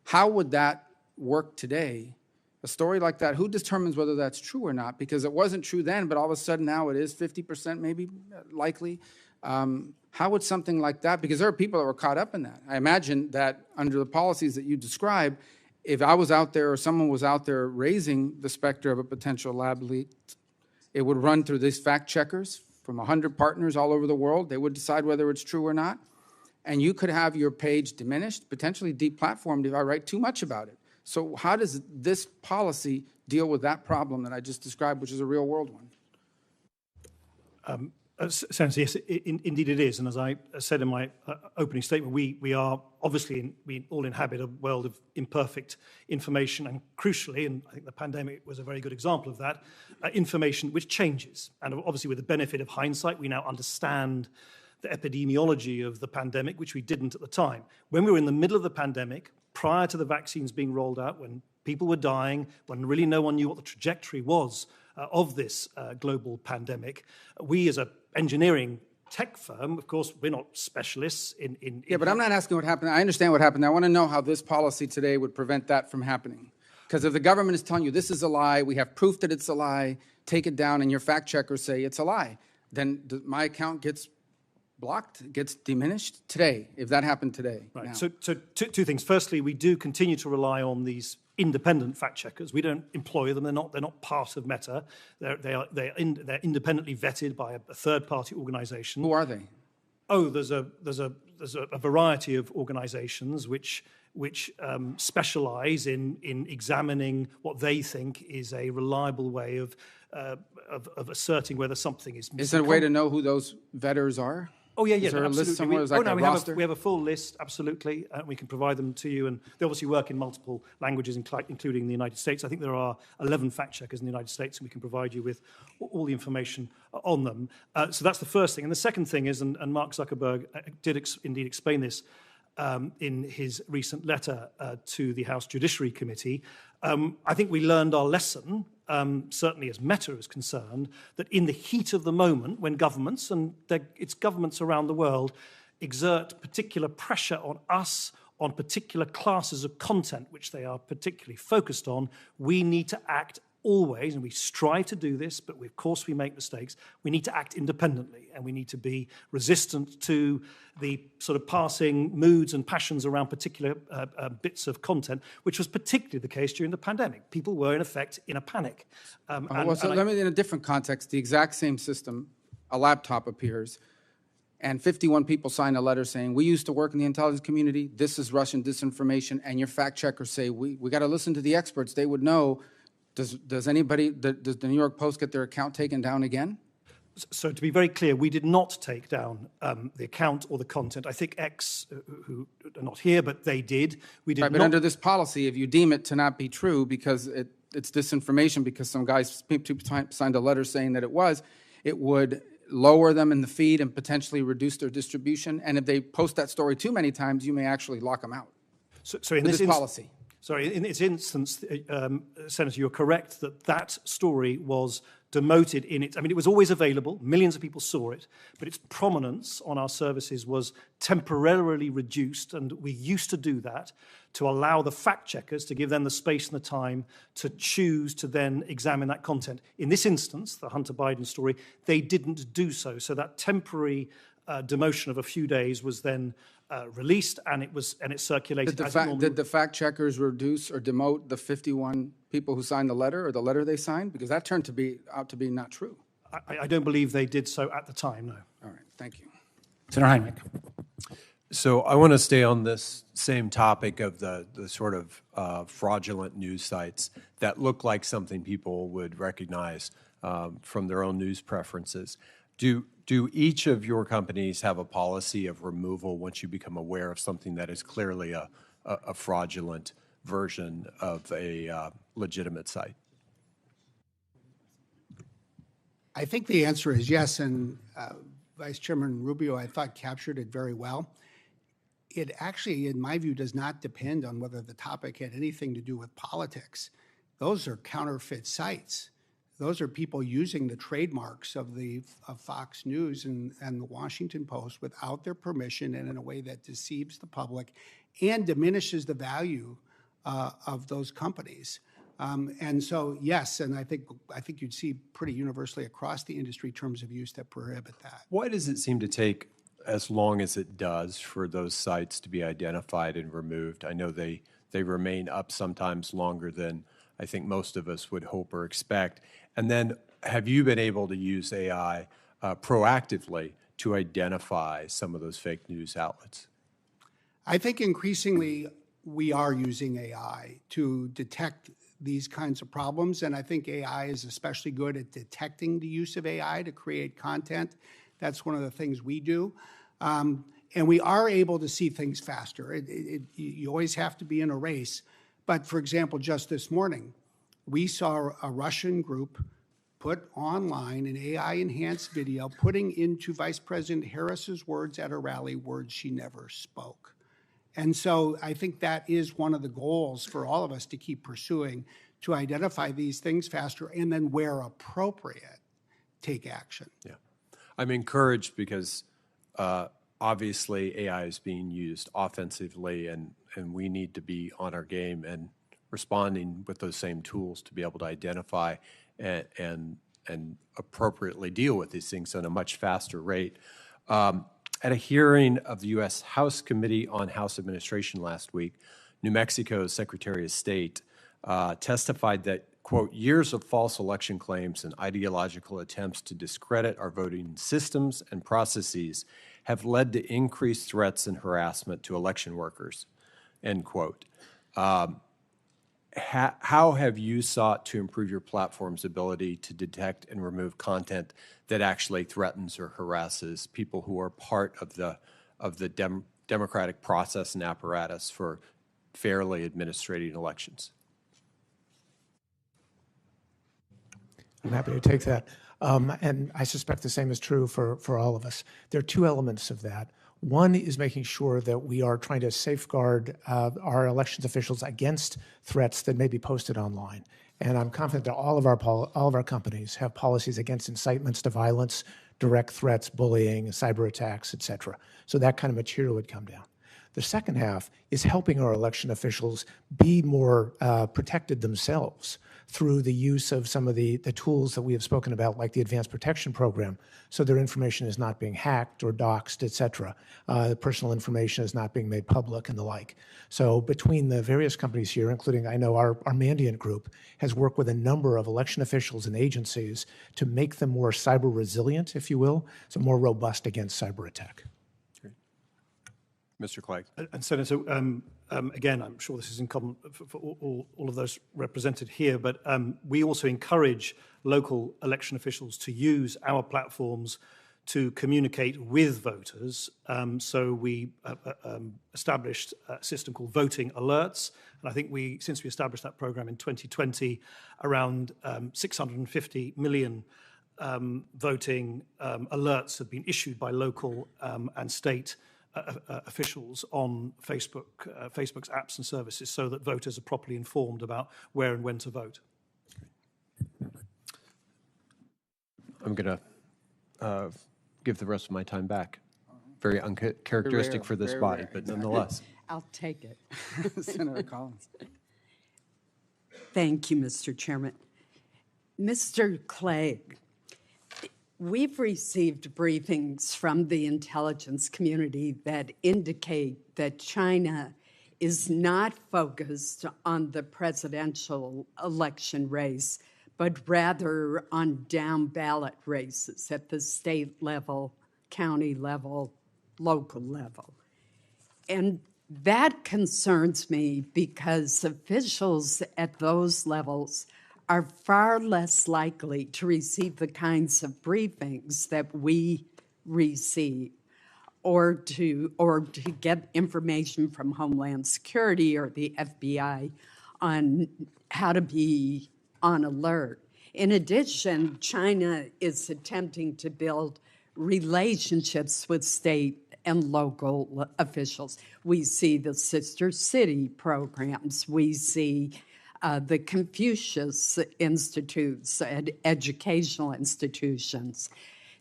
How would that work today? A story like that, who determines whether that's true or not? Because it wasn't true then, but all of a sudden now it is 50% maybe likely. How would something like that, because there are people that were caught up in that. I imagine that under the policies that you describe, if I was out there or someone was out there raising the specter of a potential lab leak, it would run through these fact checkers from 100 partners all over the world. They would decide whether it's true or not. And you could have your page diminished, potentially deplatformed if I write too much about it. So how does this policy deal with that problem that I just described, which is a real world one? Senator, yes, indeed it is. And as I said in my opening statement, we are obviously, we all inhabit a world of imperfect information and crucially, and I think the pandemic was a very good example of that, information which changes. And obviously with the benefit of hindsight, we now understand the epidemiology of the pandemic, which we didn't at the time. When we were in the middle of the pandemic, prior to the vaccines being rolled out, when people were dying, when really no one knew what the trajectory was of this global pandemic. We as an engineering tech firm, of course, we're not specialists in Yeah, but I'm not asking what happened. I understand what happened. I want to know how this policy today would prevent that from happening. Because if the government is telling you this is a lie, we have proof that it's a lie, take it down, and your fact checkers say it's a lie, then my account gets blocked, gets diminished today, if that happened today. Right. Now. So two things. Firstly, we do continue to rely on these independent fact checkers. We don't employ them. They're not part of Meta. They're independently vetted by a third-party organization. Who are they? Oh, there's a variety of organizations which specialize in examining what they think is a reliable way of asserting whether something is. Is there a way to know who those vetters are? Oh, yeah. Is there a absolutely. list somewhere? Is like a roster? We have a full list, absolutely. We can provide them to you. And they obviously work in multiple languages, including the United States. I think there are 11 fact checkers in the United States, and we can provide you with all the information on them. So that's the first thing. And the second thing is, and Mark Zuckerberg did indeed explain this in his recent letter to the House Judiciary Committee, I think we learned our lesson, certainly as Meta is concerned, that in the heat of the moment, when governments, and it's governments around the world, exert particular pressure on us, on particular classes of content which they are particularly focused on, we need to act always, and we strive to do this, but of course we make mistakes. We need to act independently, and we need to be resistant to the sort of passing moods and passions around particular bits of content, which was particularly the case during the pandemic. People were, in effect, in a panic. Let me, in a different context, the exact same system, a laptop appears, and 51 people sign a letter saying, we used to work in the intelligence community, this is Russian disinformation, and your fact checkers say, we got to listen to the experts, they would know. Does the New York Post get their account taken down again? So to be very clear, we did not take down the account or the content. I think X, who are not here, but they did. We did right, but not. under this policy, if you deem it to not be true because it's disinformation because some guys signed a letter saying that it would lower them in the feed and potentially reduce their distribution. And if they post that story too many times, you may actually lock them out. So in this policy. Sorry, in this instance, Senator, you're correct that story was demoted in it. I mean, it was always available. Millions of people saw it, but its prominence on our services was temporarily reduced, and we used to do that to allow the fact checkers to give them the space and the time to choose to then examine that content. In this instance, the Hunter Biden story, they didn't do so. So that temporary demotion of a few days was then released, and it circulated. Did the fact checkers reduce or demote the 51 people who signed the letter or the letter they signed? Because that turned out to be not true. I don't believe they did so at the time, no. All right, thank you. Senator Heinrich. So I want to stay on this same topic of the sort of fraudulent news sites that look like something people would recognize from their own news preferences. Do each of your companies have a policy of removal once you become aware of something that is clearly a fraudulent version of a legitimate site? I think the answer is yes, and Vice Chairman Rubio, I thought, captured it very well. It actually, in my view, does not depend on whether the topic had anything to do with politics. Those are counterfeit sites. Those are people using the trademarks of Fox News and the Washington Post without their permission and in a way that deceives the public and diminishes the value of those companies. And so, yes, and I think you'd see pretty universally across the industry terms of use that prohibit that. Why does it seem to take as long as it does for those sites to be identified and removed? I know they remain up sometimes longer than I think most of us would hope or expect. And then have you been able to use AI proactively to identify some of those fake news outlets? I think increasingly we are using AI to detect these kinds of problems, and I think AI is especially good at detecting the use of AI to create content. That's one of the things we do. And we are able to see things faster. You always have to be in a race. But for example, just this morning, we saw a Russian group put online an AI-enhanced video putting into Vice President Harris's words at a rally words she never spoke. And so I think that is one of the goals for all of us to keep pursuing, to identify these things faster and then, where appropriate, take action. Yeah. I'm encouraged because obviously AI is being used offensively, and we need to be on our game and responding with those same tools to be able to identify and appropriately deal with these things at a much faster rate. At a hearing of the U.S. House Committee on House Administration last week, New Mexico's Secretary of State testified that, quote, years of false election claims and ideological attempts to discredit our voting systems and processes have led to increased threats and harassment to election workers, end quote. How have you sought to improve your platform's ability to detect and remove content that actually threatens or harasses people who are part of the democratic process and apparatus for fairly administrating elections? I'm happy to take that. And I suspect the same is true for all of us. There are two elements of that. One is making sure that we are trying to safeguard our elections officials against threats that may be posted online. And I'm confident that all of our companies have policies against incitements to violence, direct threats, bullying, cyber attacks, et cetera. So that kind of material would come down. The second half is helping our election officials be more protected themselves through the use of some of the tools that we have spoken about, like the Advanced Protection Program, so their information is not being hacked or doxed, et cetera. The personal information is not being made public and the like. So between the various companies here, including, I know our Mandiant group has worked with a number of election officials and agencies to make them more cyber resilient, if you will, so more robust against cyber attack. Mr. Clegg. And Senator, again, I'm sure this is in common for all of those represented here, but we also encourage local election officials to use our platforms to communicate with voters. So we established a system called Voting Alerts. And I think since we established that program in 2020, around 650 million voting alerts have been issued by local and state officials on Facebook's apps and services, so that voters are properly informed about where and when to vote. I'm going to give the rest of my time back. Very uncharacteristic for this body, but nonetheless. I'll take it. Senator Collins. Thank you, Mr. Chairman. Mr. Clegg, we've received briefings from the intelligence community that indicate that China is not focused on the presidential election race, but rather on down-ballot races at the state level, county level, local level. And that concerns me because officials at those levels are far less likely to receive the kinds of briefings that we receive, or to get information from Homeland Security or the FBI on how to be on alert. In addition, China is attempting to build relationships with state and local officials. We see the sister city programs. We see the Confucius Institutes and educational institutions.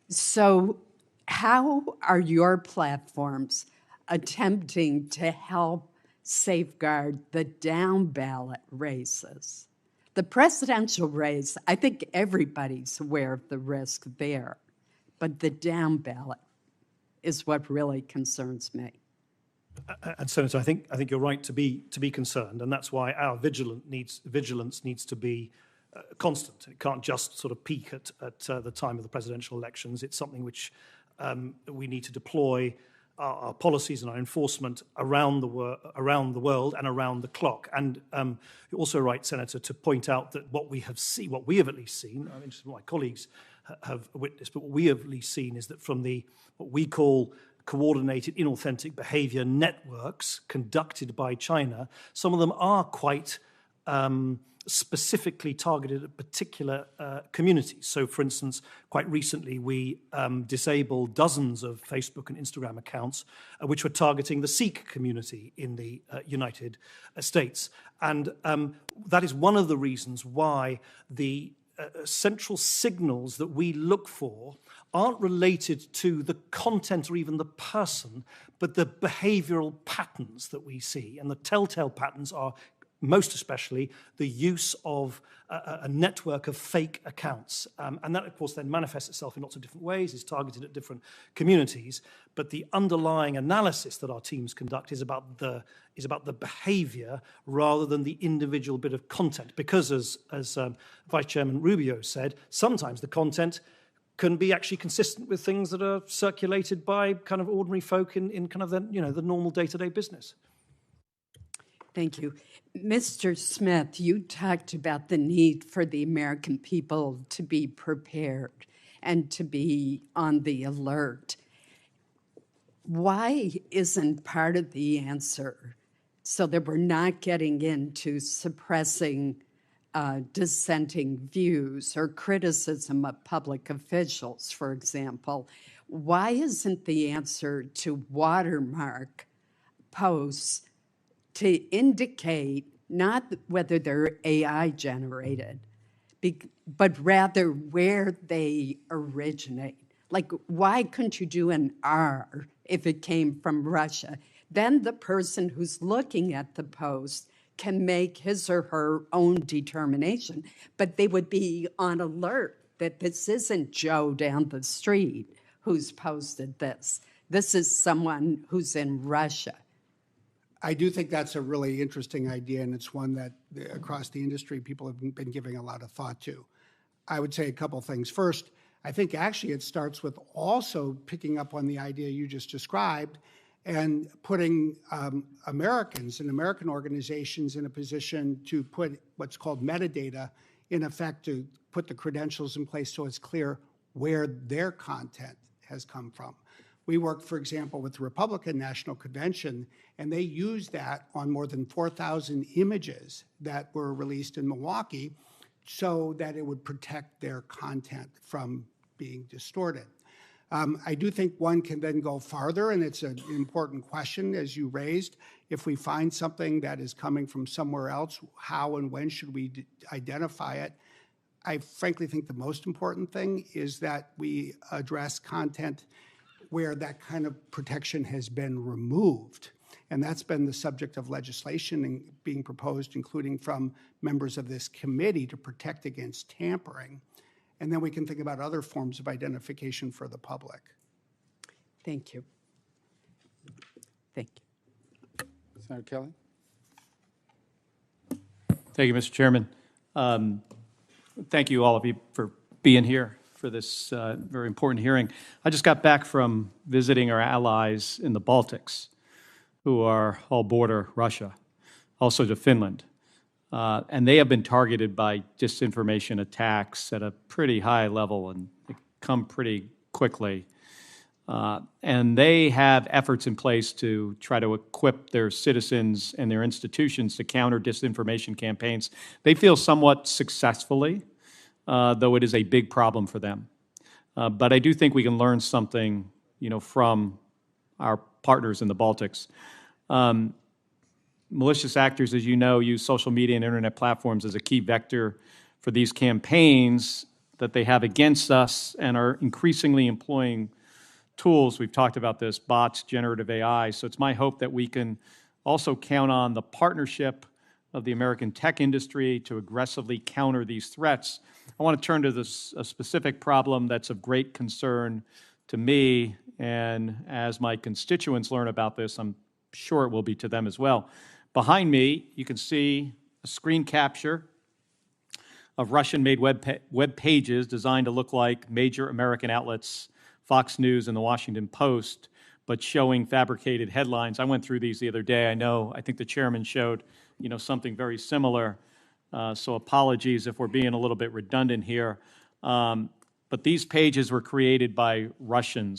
So how are your platforms attempting to help safeguard the down-ballot races? The presidential race, I think everybody's aware of the risk there, but the down-ballot is what really concerns me. And Senator, I think you're right to be concerned, and that's why our vigilance needs to be constant. It can't just sort of peak at the time of the presidential elections. It's something which we need to deploy our policies and our enforcement around the world and around the clock. And you're also right, Senator, to point out that what we have at least seen, I'm interested in what my colleagues have witnessed, but what we have at least seen is that from what we call coordinated inauthentic behavior networks conducted by China, some of them are quite specifically targeted at particular communities. So, for instance, quite recently we disabled dozens of Facebook and Instagram accounts which were targeting the Sikh community in the United States. And that is one of the reasons why the central signals that we look for aren't related to the content or even the person, but the behavioral patterns that we see. And the telltale patterns are most especially the use of a network of fake accounts. And that, of course, then manifests itself in lots of different ways, is targeted at different communities. But the underlying analysis that our teams conduct is about the behavior rather than the individual bit of content. Because, as Vice Chairman Rubio said, sometimes the content can be actually consistent with things that are circulated by kind of ordinary folk in kind of the normal day-to-day business. Thank you. Mr. Smith, you talked about the need for the American people to be prepared and to be on the alert. Why isn't part of the answer so that we're not getting into suppressing dissenting views or criticism of public officials, for example? Why isn't the answer to watermark posts to indicate not whether they're AI generated, but rather where they originate? Like, why couldn't you do an R if it came from Russia? Then the person who's looking at the post can make his or her own determination, but they would be on alert that this isn't Joe down the street who's posted this. This is someone who's in Russia. I do think that's a really interesting idea, and it's one that across the industry people have been giving a lot of thought to. I would say a couple things. First, I think actually it starts with also picking up on the idea you just described and putting Americans and American organizations in a position to put what's called metadata in effect, to put the credentials in place so it's clear where their content has come from. We worked, for example, with the Republican National Convention, and they used that on more than 4,000 images that were released in Milwaukee so that it would protect their content from being distorted. I do think one can then go farther, and it's an important question, as you raised. If we find something that is coming from somewhere else, how and when should we identify it? I frankly think the most important thing is that we address content where that kind of protection has been removed. And that's been the subject of legislation being proposed, including from members of this committee, to protect against tampering. And then we can think about other forms of identification for the public. Thank you. Thank you. Senator Kelly? Thank you, Mr. Chairman. Thank you, all of you, for being here for this very important hearing. I just got back from visiting our allies in the Baltics, who are all border Russia, also to Finland. And they have been targeted by disinformation attacks at a pretty high level, and they come pretty quickly. And they have efforts in place to try to equip their citizens and their institutions to counter disinformation campaigns. They feel somewhat successfully, though it is a big problem for them. But I do think we can learn something, from our partners in the Baltics. Malicious actors, as you know, use social media and internet platforms as a key vector for these campaigns that they have against us, and are increasingly employing tools. We've talked about this, bots, generative AI. So it's my hope that we can also count on the partnership of the American tech industry to aggressively counter these threats. I want to turn to a specific problem that's of great concern to me, and as my constituents learn about this, I'm sure it will be to them as well. Behind me, you can see a screen capture of Russian-made web pages designed to look like major American outlets, Fox News and the Washington Post, but showing fabricated headlines. I went through these the other day. I think the chairman showed, something very similar. So apologies if we're being a little bit redundant here. But these pages were created by Russian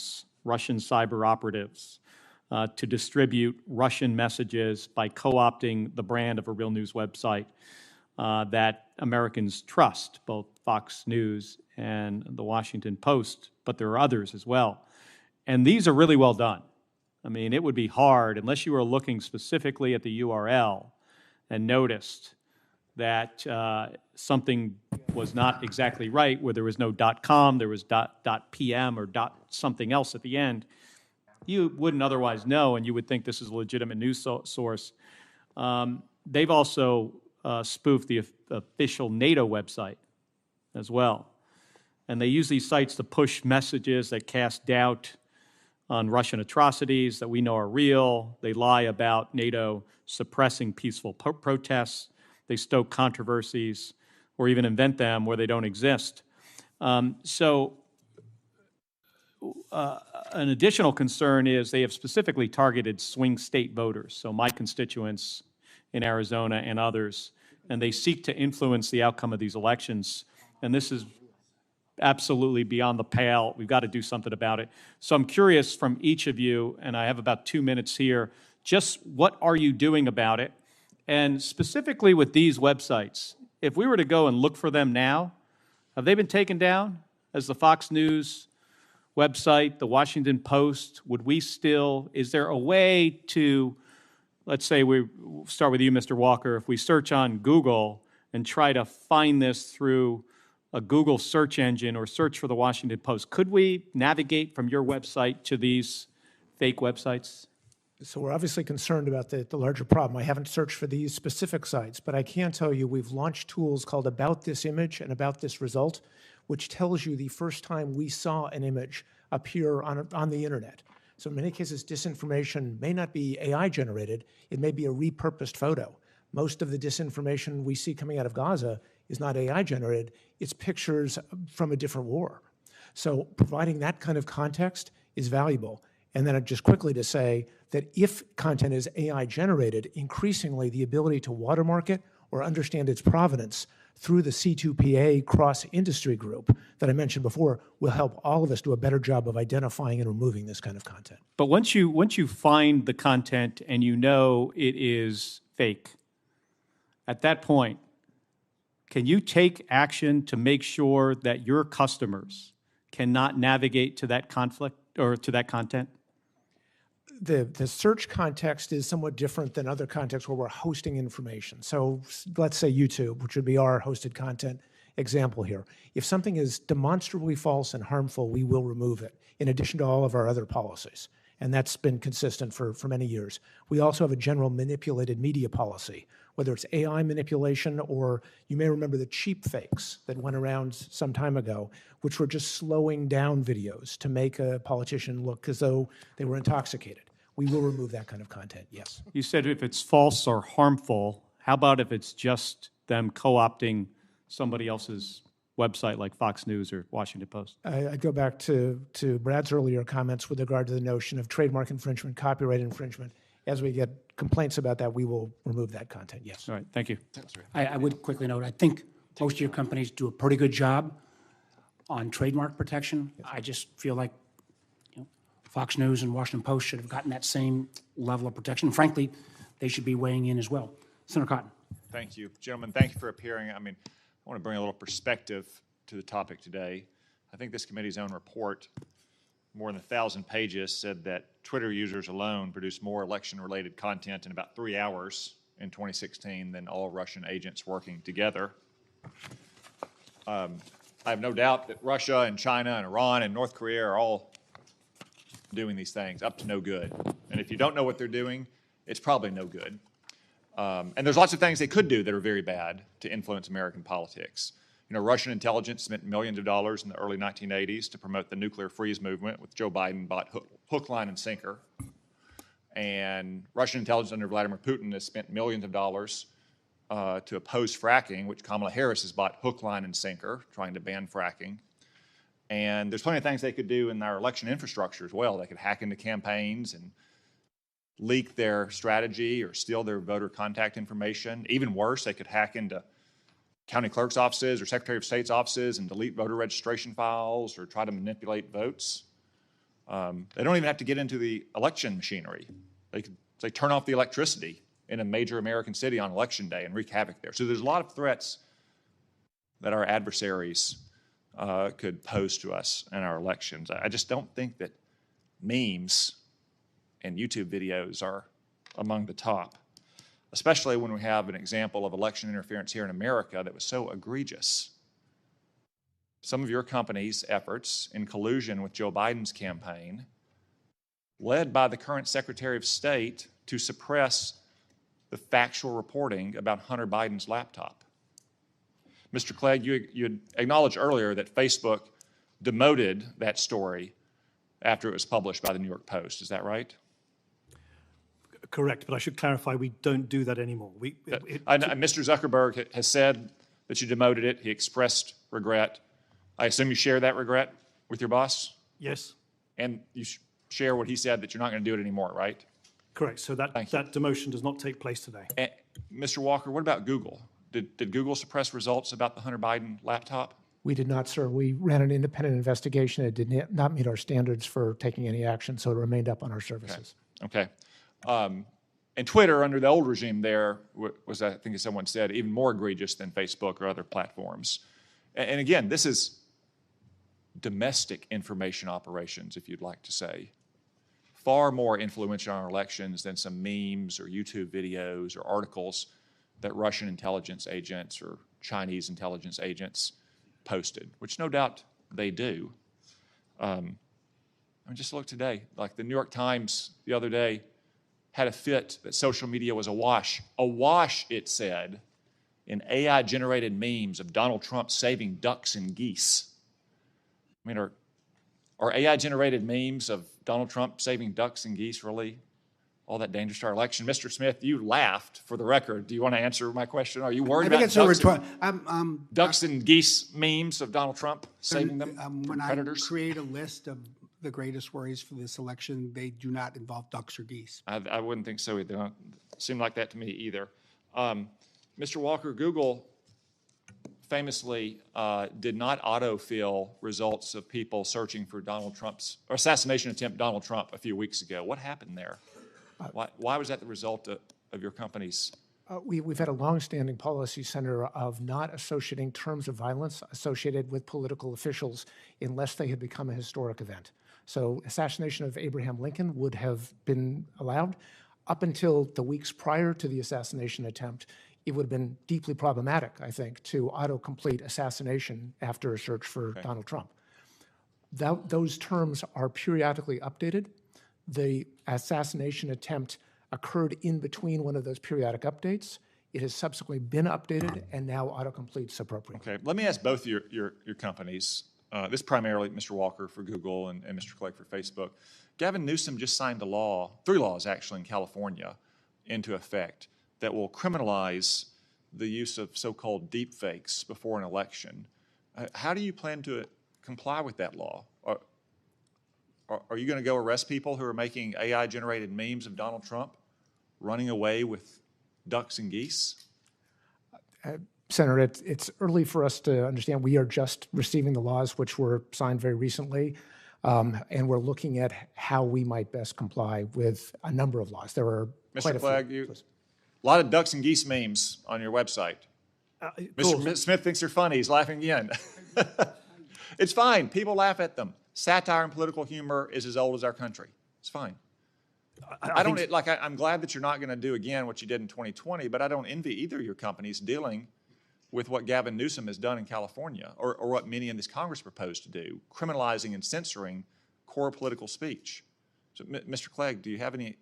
cyber operatives to distribute Russian messages by co-opting the brand of a real news website. that Americans trust, both Fox News and the Washington Post, but there are others as well. And these are really well done. I mean, it would be hard, unless you were looking specifically at the URL and noticed that something was not exactly right, where there was no .com, there was .pm or something else at the end, you wouldn't otherwise know, and you would think this is a legitimate news source. They've also spoofed the official NATO website as well. And they use these sites to push messages that cast doubt on Russian atrocities that we know are real. They lie about NATO suppressing peaceful protests. They stoke controversies or even invent them where they don't exist. So an additional concern is they have specifically targeted swing state voters, so my constituents in Arizona and others, and they seek to influence the outcome of these elections. And this is absolutely beyond the pale. We've got to do something about it. So I'm curious from each of you, and I have about 2 minutes here, just what are you doing about it? And specifically with these websites, if we were to go and look for them now, have they been taken down? As the Fox News website, the Washington Post, is there a way to, let's say we start with you, Mr. Walker, if we search on Google and try to find this through a Google search engine or search for the Washington Post, could we navigate from your website to these fake websites? So we're obviously concerned about the larger problem. I haven't searched for these specific sites, but I can tell you we've launched tools called About This Image and About This Result, which tells you the first time we saw an image appear on the internet. So in many cases, disinformation may not be AI generated, it may be a repurposed photo. Most of the disinformation we see coming out of Gaza is not AI generated, it's pictures from a different war. So providing that kind of context is valuable. And then just quickly to say that if content is AI generated, increasingly the ability to watermark it or understand its provenance through the C2PA cross-industry group that I mentioned before will help all of us do a better job of identifying and removing this kind of content. But once you find the content and you know it is fake, at that point, can you take action to make sure that your customers cannot navigate to that conflict or to that content? The search context is somewhat different than other contexts where we're hosting information. So let's say YouTube, which would be our hosted content example here. If something is demonstrably false and harmful, we will remove it, in addition to all of our other policies. And that's been consistent for many years. We also have a general manipulated media policy, whether it's AI manipulation or you may remember the cheap fakes that went around some time ago, which were just slowing down videos to make a politician look as though they were intoxicated. We will remove that kind of content, yes. You said if it's false or harmful, how about if it's just them co-opting somebody else's website like Fox News or Washington Post? I'd go back to Brad's earlier comments with regard to the notion of trademark infringement, copyright infringement. As we get complaints about that, we will remove that content, yes. All right, thank you. I would quickly note, I think most of your companies do a pretty good job on trademark protection. I just feel like Fox News and Washington Post should have gotten that same level of protection. Frankly, they should be weighing in as well. Senator Cotton. Thank you. Gentlemen, thank you for appearing. I mean, I want to bring a little perspective to the topic today. I think this committee's own report, more than 1,000 pages, said that Twitter users alone produced more election-related content in about 3 hours in 2016 than all Russian agents working together. I have no doubt that Russia and China and Iran and North Korea are all doing these things up to no good. And if you don't know what they're doing, it's probably no good. And there's lots of things they could do that are very bad to influence American politics. You know, Russian intelligence spent millions of dollars in the early 1980s to promote the nuclear freeze movement, with Joe Biden bought hook, line, and sinker. And Russian intelligence under Vladimir Putin has spent millions of dollars to oppose fracking, which Kamala Harris has bought hook, line, and sinker, trying to ban fracking. And there's plenty of things they could do in our election infrastructure as well. They could hack into campaigns and leak their strategy or steal their voter contact information. Even worse, they could hack into county clerk's offices or Secretary of State's offices and delete voter registration files or try to manipulate votes. They don't even have to get into the election machinery. They could say turn off the electricity in a major American city on election day and wreak havoc there. So there's a lot of threats that our adversaries could pose to us in our elections. I just don't think that memes and YouTube videos are among the top, especially when we have an example of election interference here in America that was so egregious. Some of your company's efforts in collusion with Joe Biden's campaign, led by the current Secretary of State, to suppress the factual reporting about Hunter Biden's laptop. Mr. Clegg, you acknowledged earlier that Facebook demoted that story after it was published by the New York Post. Is that right? Correct, but I should clarify, we don't do that anymore. Mr. Zuckerberg has said that you demoted it. He expressed regret. I assume you share that regret with your boss? Yes. And you share what he said, that you're not going to do it anymore, right? Correct. So that demotion does not take place today. And Mr. Walker, what about Google? Did Google suppress results about the Hunter Biden laptop? We did not, sir. We ran an independent investigation. It did not meet our standards for taking any action, so it remained up on our services. Okay. And Twitter, under the old regime there, was, I think as someone said, even more egregious than Facebook or other platforms. And again, this is domestic information operations, if you'd like to say. Far more influential on our elections than some memes or YouTube videos or articles that Russian intelligence agents or Chinese intelligence agents posted, which no doubt they do. I mean, just look today, like the New York Times the other day had a fit that social media was awash, it said, in AI-generated memes of Donald Trump saving ducks and geese. I mean, are AI-generated memes of Donald Trump saving ducks and geese really all that dangerous to our election? Mr. Smith, you laughed for the record. Do you want to answer my question? Are you worried about ducks and geese memes of Donald Trump saving them from predators? I create a list of the greatest worries for this election, they do not involve ducks or geese. I wouldn't think so. They don't seem like that to me either. Mr. Walker, Google famously did not autofill results of people searching for Donald Trump's or assassination attempt Donald Trump a few weeks ago. What happened there? Why was that the result of your company's? We've had a longstanding policy, Senator, of not associating terms of violence associated with political officials unless they had become a historic event. So assassination of Abraham Lincoln would have been allowed. Up until the weeks prior to the assassination attempt, it would have been deeply problematic, I think, to autocomplete assassination after a search for Donald Trump. Those terms are periodically updated. The assassination attempt occurred in between one of those periodic updates. It has subsequently been updated and now autocompletes appropriately. Okay, let me ask both your companies, this primarily Mr. Walker for Google and Mr. Clegg for Facebook. Gavin Newsom just signed a law, 3 laws actually in California, into effect that will criminalize the use of so-called deep fakes before an election. How do you plan to comply with that law? Are you going to go arrest people who are making AI-generated memes of Donald Trump running away with ducks and geese? Senator, it's early for us to understand. We are just receiving the laws which were signed very recently, and we're looking at how we might best comply with a number of laws. There are quite Mr. a Clegg, few. A lot of ducks and geese memes on your website. Mr. Smith thinks they're funny. He's laughing again. It's fine. People laugh at them. Satire and political humor is as old as our country. It's fine. I'm glad that you're not going to do again what you did in 2020, but I don't envy either of your companies dealing with what Gavin Newsom has done in California or what many in this Congress propose to do, criminalizing and censoring core political speech. So, Mr. Clegg, do you have any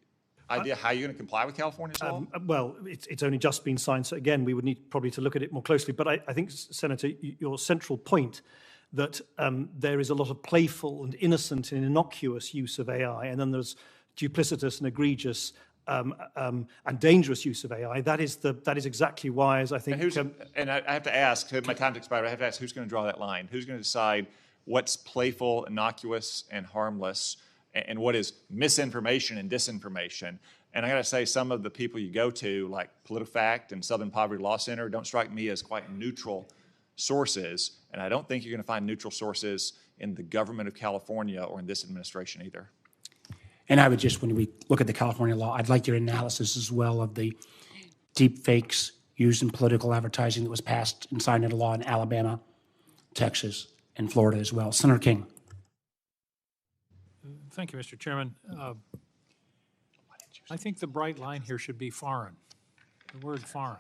idea how you're going to comply with California's law? Well, it's only just been signed, so again, we would need probably to look at it more closely. But I think, Senator, your central point that there is a lot of playful and innocent and innocuous use of AI, and then there's duplicitous and egregious and dangerous use of AI. That is exactly why, as I think. And I have to ask, my time's expired, I have to ask who's going to draw that line? Who's going to decide what's playful, innocuous, and harmless, and what is misinformation and disinformation? And I got to say, some of the people you go to, like PolitiFact and Southern Poverty Law Center, don't strike me as quite neutral sources, and I don't think you're going to find neutral sources in the government of California or in this administration either. And I would just, when we look at the California law, I'd like your analysis as well of the deep fakes used in political advertising that was passed and signed into law in Alabama, Texas, and Florida as well. Senator King. Thank you, Mr. Chairman. I think the bright line here should be foreign, the word foreign.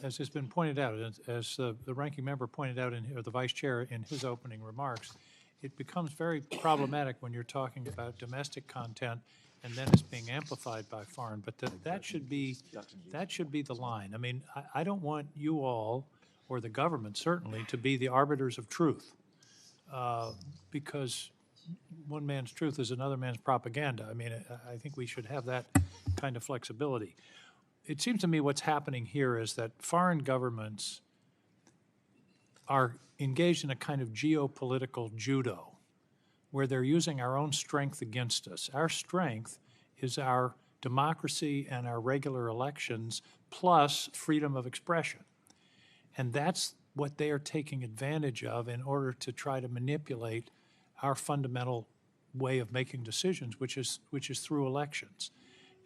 As has been pointed out, as the ranking member pointed out, or the vice chair in his opening remarks, it becomes very problematic when you're talking about domestic content and then it's being amplified by foreign. But that should be the line. I mean, I don't want you all, or the government certainly, to be the arbiters of truth, because one man's truth is another man's propaganda. I mean, I think we should have that kind of flexibility. It seems to me what's happening here is that foreign governments are engaged in a kind of geopolitical judo, where they're using our own strength against us. Our strength is our democracy and our regular elections, plus freedom of expression. And that's what they are taking advantage of in order to try to manipulate our fundamental way of making decisions, which is through elections.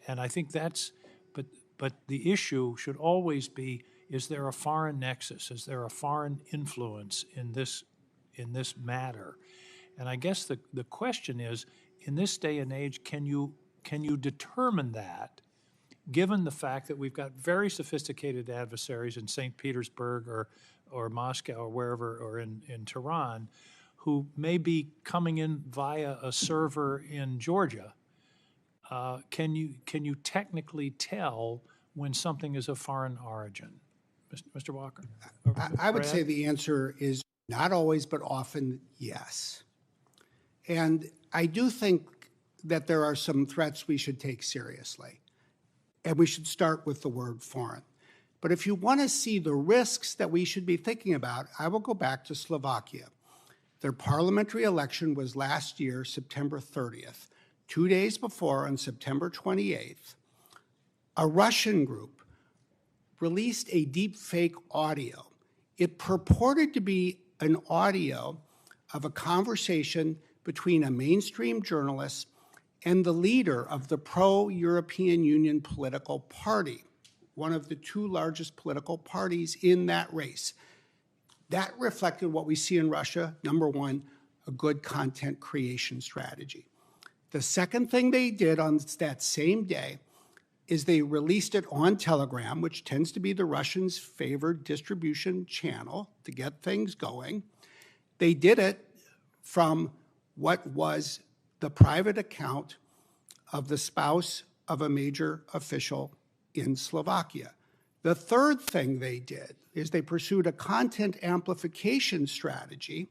And I think that's, but the issue should always be, is there a foreign nexus? Is there a foreign influence in this matter? And I guess the question is, in this day and age, can you determine that, given the fact that we've got very sophisticated adversaries in St. Petersburg or Moscow or wherever, or in Tehran, who may be coming in via a server in Georgia? Can you technically tell when something is of foreign origin? Mr. Walker? I would Brad? say the answer is not always, but often yes. And I do think that there are some threats we should take seriously. And we should start with the word foreign. But if you want to see the risks that we should be thinking about, I will go back to Slovakia. Their parliamentary election was last year, September 30th. 2 days before, on September 28th, a Russian group released a deep fake audio. It purported to be an audio of a conversation between a mainstream journalist and the leader of the pro-European Union political party, one of the two largest political parties in that race. That reflected what we see in Russia. Number one, a good content creation strategy. The second thing they did on that same day is they released it on Telegram, which tends to be the Russians' favored distribution channel to get things going. They did it from what was the private account of the spouse of a major official in Slovakia. The third thing they did is they pursued a content amplification strategy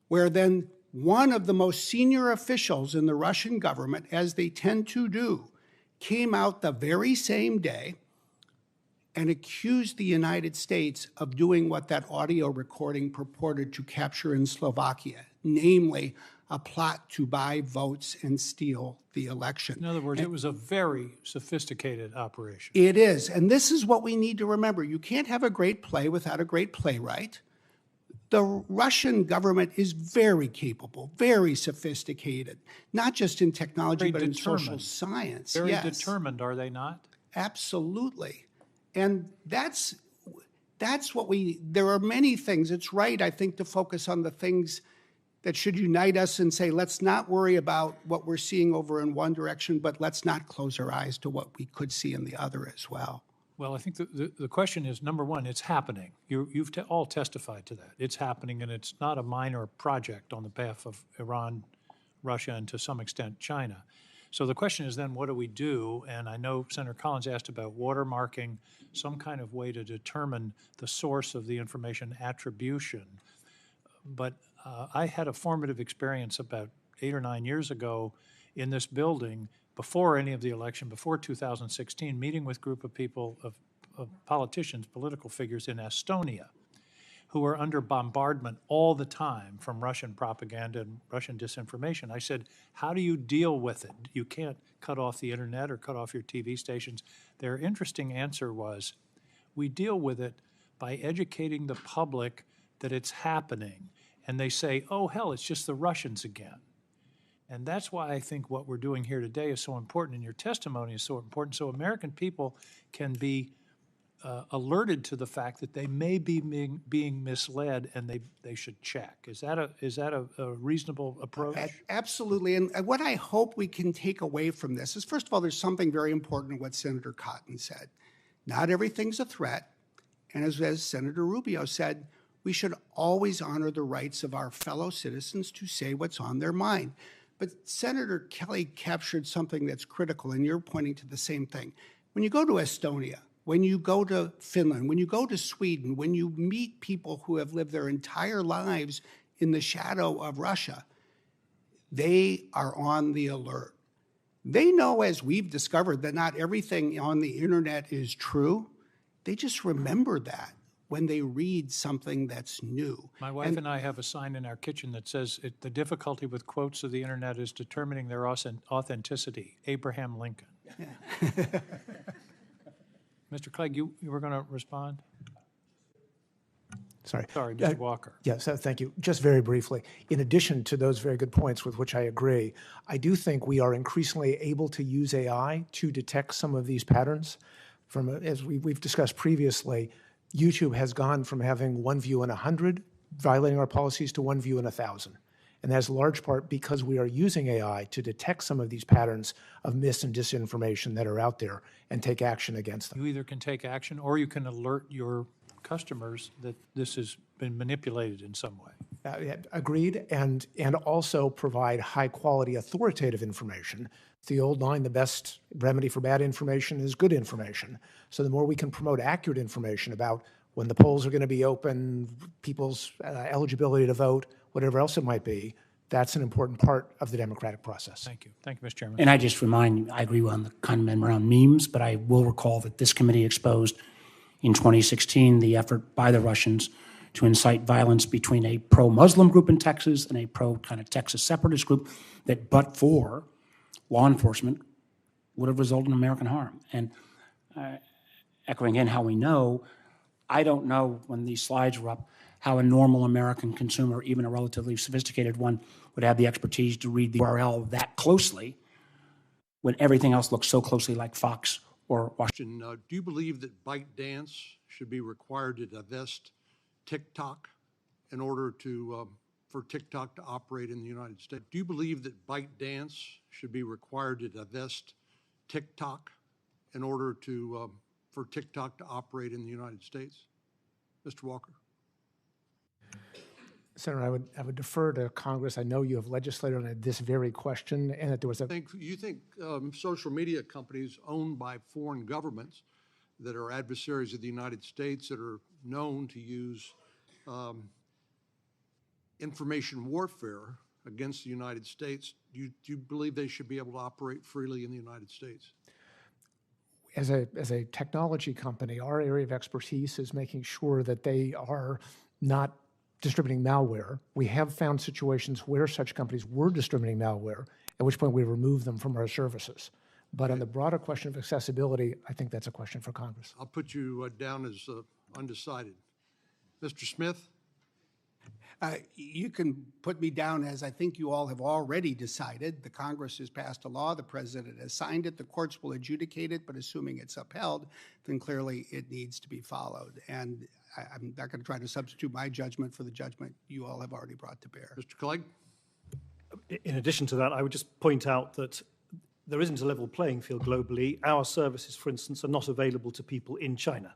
where then one of the most senior officials in the Russian government, as they tend to do, came out the very same day and accused the United States of doing what that audio recording purported to capture in Slovakia, namely a plot to buy votes and steal the election. In other words, it was a very sophisticated operation. It is, and this is what we need to remember. You can't have a great play without a great playwright. The Russian government is very capable, very sophisticated, not just in technology, Very but in social determined. science. Very Yes, determined, are they not? absolutely. And that's what there are many things. It's right, I think, to focus on the things that should unite us and say, let's not worry about what we're seeing over in one direction, but let's not close our eyes to what we could see in the other as well. Well, I think the question is, number one, it's happening. You've all testified to that. It's happening, and it's not a minor project on the behalf of Iran, Russia, and to some extent China. So the question is then, what do we do? And I know Senator Collins asked about watermarking, some kind of way to determine the source of the information, attribution. But I had a formative experience about 8 or 9 years ago in this building, before any of the election, before 2016, meeting with a group of people, of politicians, political figures in Estonia, who are under bombardment all the time from Russian propaganda and Russian disinformation. I said, how do you deal with it? You can't cut off the internet or cut off your TV stations. Their interesting answer was, we deal with it by educating the public that it's happening. And they say, oh, hell, it's just the Russians again. And that's why I think what we're doing here today is so important, and your testimony is so important, so American people can be alerted to the fact that they may be being misled, and they should check. Is that a reasonable approach? Absolutely. And what I hope we can take away from this is, first of all, there's something very important in what Senator Cotton said. Not everything's a threat. And as Senator Rubio said, we should always honor the rights of our fellow citizens to say what's on their mind. But Senator Kelly captured something that's critical, and you're pointing to the same thing. When you go to Estonia, when you go to Finland, when you go to Sweden, when you meet people who have lived their entire lives in the shadow of Russia, they are on the alert. They know, as we've discovered, that not everything on the internet is true. They just remember that when they read something that's new. My wife and I have a sign in our kitchen that says the difficulty with quotes of the internet is determining their authenticity. Abraham Lincoln. Yeah. Mr. Clegg, you were going to respond? Sorry. Sorry, Mr. Walker. Yes, thank you. Just very briefly, in addition to those very good points with which I agree, I do think we are increasingly able to use AI to detect some of these patterns. As we've discussed previously, YouTube has gone from having one view in 100 violating our policies to one view in 1,000. And that's large part because we are using AI to detect some of these patterns of mis and disinformation that are out there and take action against them. You either can take action or you can alert your customers that this has been manipulated in some way. Agreed, and also provide high-quality authoritative information. The old line, the best remedy for bad information is good information. So the more we can promote accurate information about when the polls are going to be open, people's eligibility to vote, whatever else it might be, that's an important part of the democratic process. Thank you. Thank you, Mr. Chairman. And I just remind you, I agree on the comment around memes, but I will recall that this committee exposed in 2016 the effort by the Russians to incite violence between a pro-Muslim group in Texas and a pro-kind of Texas separatist group that, but for law enforcement, would have resulted in American harm. And echoing in how we know, I don't know when these slides were up how a normal American consumer, even a relatively sophisticated one, would have the expertise to read the URL that closely when everything else looks so closely like Fox or Washington. Do you believe that ByteDance should be required to divest TikTok in order to for TikTok to operate in the United States? Do you believe that ByteDance should be required to divest TikTok in order to for TikTok to operate in the United States? Mr. Walker. Senator, I would defer to Congress. I know you have legislated on this very question, and that there was a. You think social media companies owned by foreign governments that are adversaries of the United States that are known to use information warfare against the United States, do you believe they should be able to operate freely in the United States? As a technology company, our area of expertise is making sure that they are not distributing malware. We have found situations where such companies were distributing malware, at which point we remove them from our services. But on the broader question of accessibility, I think that's a question for Congress. I'll put you down as undecided. Mr. Smith? You can put me down as I think you all have already decided. The Congress has passed a law, the president has signed it, the courts will adjudicate it, but assuming it's upheld, then clearly it needs to be followed. And I'm not going to try to substitute my judgment for the judgment you all have already brought to bear. Mr. Clegg? In addition to that, I would just point out that there isn't a level playing field globally. Our services, for instance, are not available to people in China.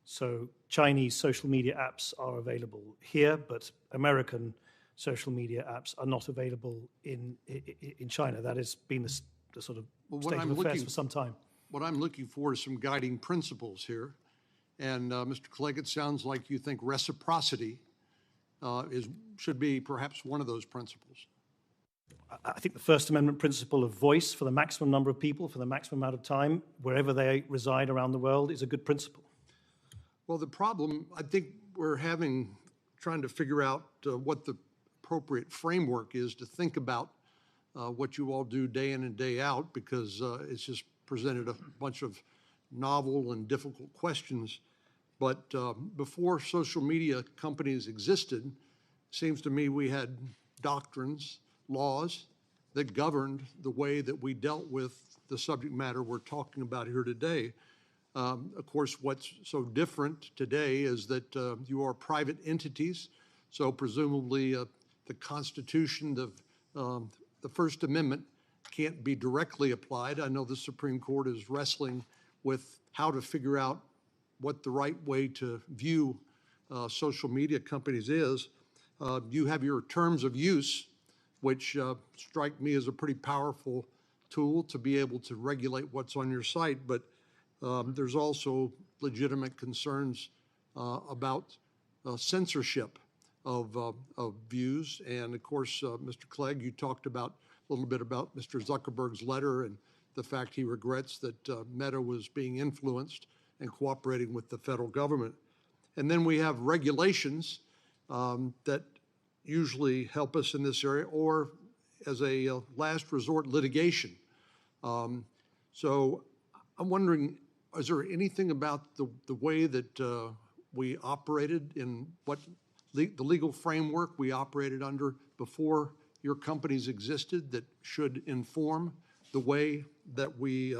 So Chinese social media apps are available here, but American social media apps are not available in China. That has been the sort of state of affairs for some time. What I'm looking for is some guiding principles here. And Mr. Clegg, it sounds like you think reciprocity should be perhaps one of those principles. I think the First Amendment principle of voice for the maximum number of people, for the maximum amount of time, wherever they reside around the world, is a good principle. Well, the problem, I think we're trying to figure out what the appropriate framework is to think about what you all do day in and day out, because it's just presented a bunch of novel and difficult questions. But before social media companies existed, it seems to me we had doctrines, laws that governed the way that we dealt with the subject matter we're talking about here today. Of course, what's so different today is that you are private entities, so presumably the Constitution, the First Amendment can't be directly applied. I know the Supreme Court is wrestling with how to figure out what the right way to view social media companies is. You have your terms of use, which strike me as a pretty powerful tool to be able to regulate what's on your site, but there's also legitimate concerns about censorship of views. And of course, Mr. Clegg, you talked about a little bit about Mr. Zuckerberg's letter and the fact he regrets that Meta was being influenced and cooperating with the federal government. And then we have regulations that usually help us in this area, or as a last resort, litigation. So I'm wondering, is there anything about the way that we operated in what the legal framework we operated under before your companies existed that should inform the way that we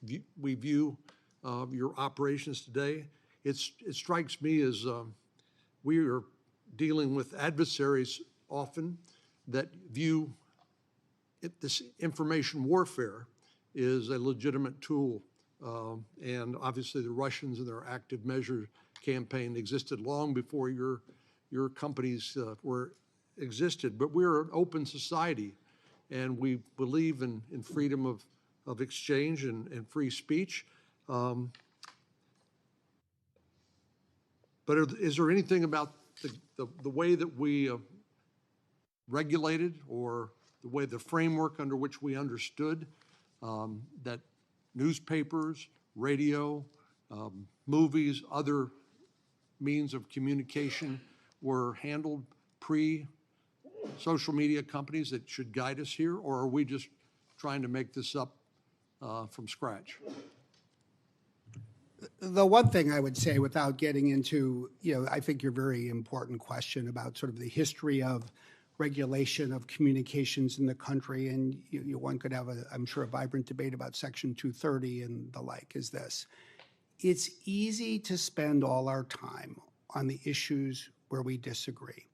view your operations today? It strikes me as we are dealing with adversaries often that view this information warfare is a legitimate tool. And obviously the Russians and their active measure campaign existed long before your companies existed. But we're an open society, and we believe in freedom of exchange and free speech. But is there anything about the way that we regulated, or the way the framework under which we understood that newspapers, radio, movies, other means of communication were handled pre-social media companies that should guide us here? Or are we just trying to make this up from scratch? The one thing I would say, without getting into, I think your very important question about sort of the history of regulation of communications in the country, and one could have, I'm sure, a vibrant debate about Section 230 and the like, is this. It's easy to spend all our time on the issues where we disagree.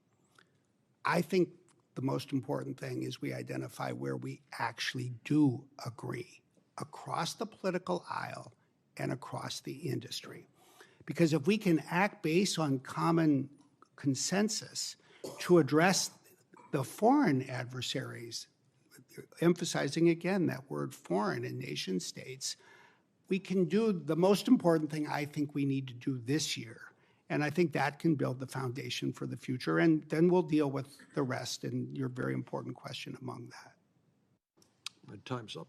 I think the most important thing is we identify where we actually do agree across the political aisle and across the industry. Because if we can act based on common consensus to address the foreign adversaries, emphasizing again that word foreign and nation states, we can do the most important thing I think we need to do this year. And I think that can build the foundation for the future. And then we'll deal with the rest, and your very important question among that. My time's up.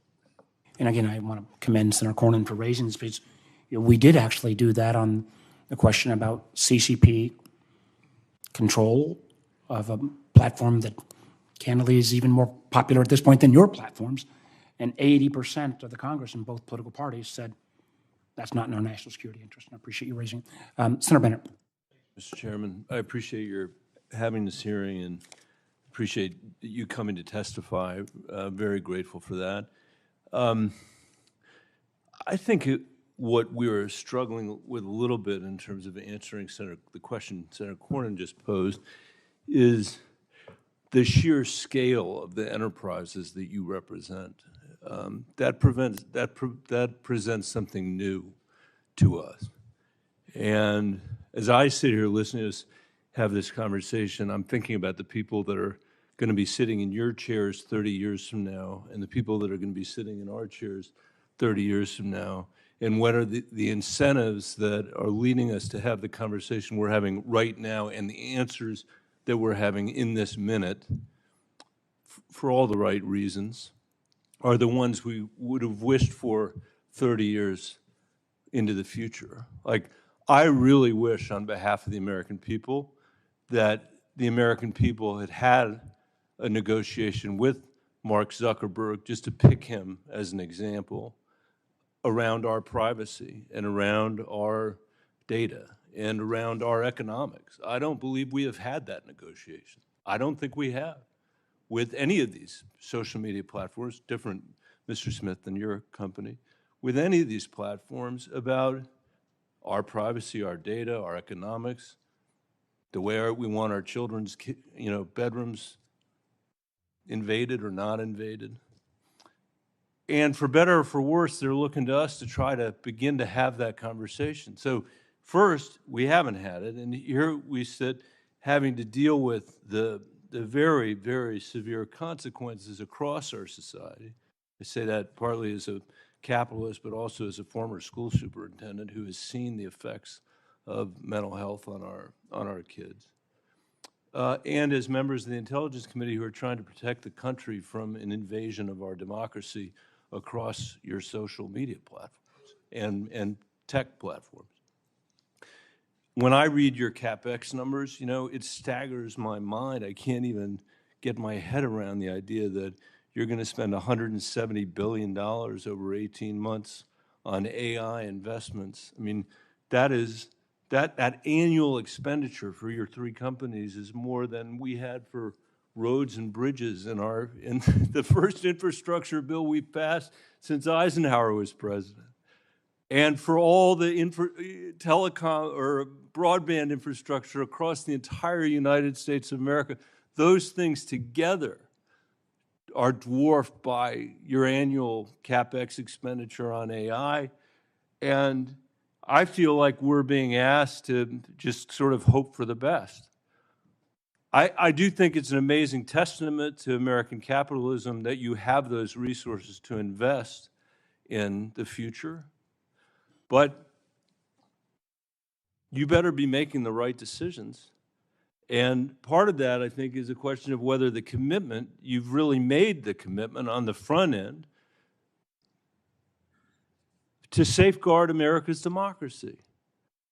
And again, I want to commend Senator Cornyn for raising this, because we did actually do that on the question about CCP control of a platform that candidly is even more popular at this point than your platforms. And 80% of the Congress in both political parties said that's not in our national security interest. And I appreciate you raising it. Senator Bennett. Mr. Chairman, I appreciate your having this hearing and appreciate you coming to testify. Very grateful for that. I think what we were struggling with a little bit in terms of answering the question Senator Cornyn just posed is the sheer scale of the enterprises that you represent. That presents something new to us. And as I sit here listening to us have this conversation, I'm thinking about the people that are going to be sitting in your chairs 30 years from now, and the people that are going to be sitting in our chairs 30 years from now, and what are the incentives that are leading us to have the conversation we're having right now and the answers that we're having in this minute, for all the right reasons, are the ones we would have wished for 30 years into the future. Like, I really wish on behalf of the American people that the American people had had a negotiation with Mark Zuckerberg, just to pick him as an example, around our privacy and around our data and around our economics. I don't believe we have had that negotiation. I don't think we have. with any of these social media platforms, different, Mr. Smith, than your company, with any of these platforms about our privacy, our data, our economics, the way we want our children's bedrooms invaded or not invaded. And for better or for worse, they're looking to us to try to begin to have that conversation. So first, we haven't had it, and here we sit having to deal with the very, very severe consequences across our society. I say that partly as a capitalist, but also as a former school superintendent who has seen the effects of mental health on our kids. And as members of the Intelligence Committee who are trying to protect the country from an invasion of our democracy across your social media platforms and tech platforms. When I read your CapEx numbers, it staggers my mind. I can't even get my head around the idea that you're going to spend $170 billion over 18 months on AI investments. I mean, that annual expenditure for your three companies is more than we had for roads and bridges in the first infrastructure bill we passed since Eisenhower was president. And for all the telecom or broadband infrastructure across the entire United States of America, those things together are dwarfed by your annual CapEx expenditure on AI. And I feel like we're being asked to just sort of hope for the best. I do think it's an amazing testament to American capitalism that you have those resources to invest in the future. But you better be making the right decisions. And part of that, I think, is a question of whether the commitment, you've really made the commitment on the front end to safeguard America's democracy,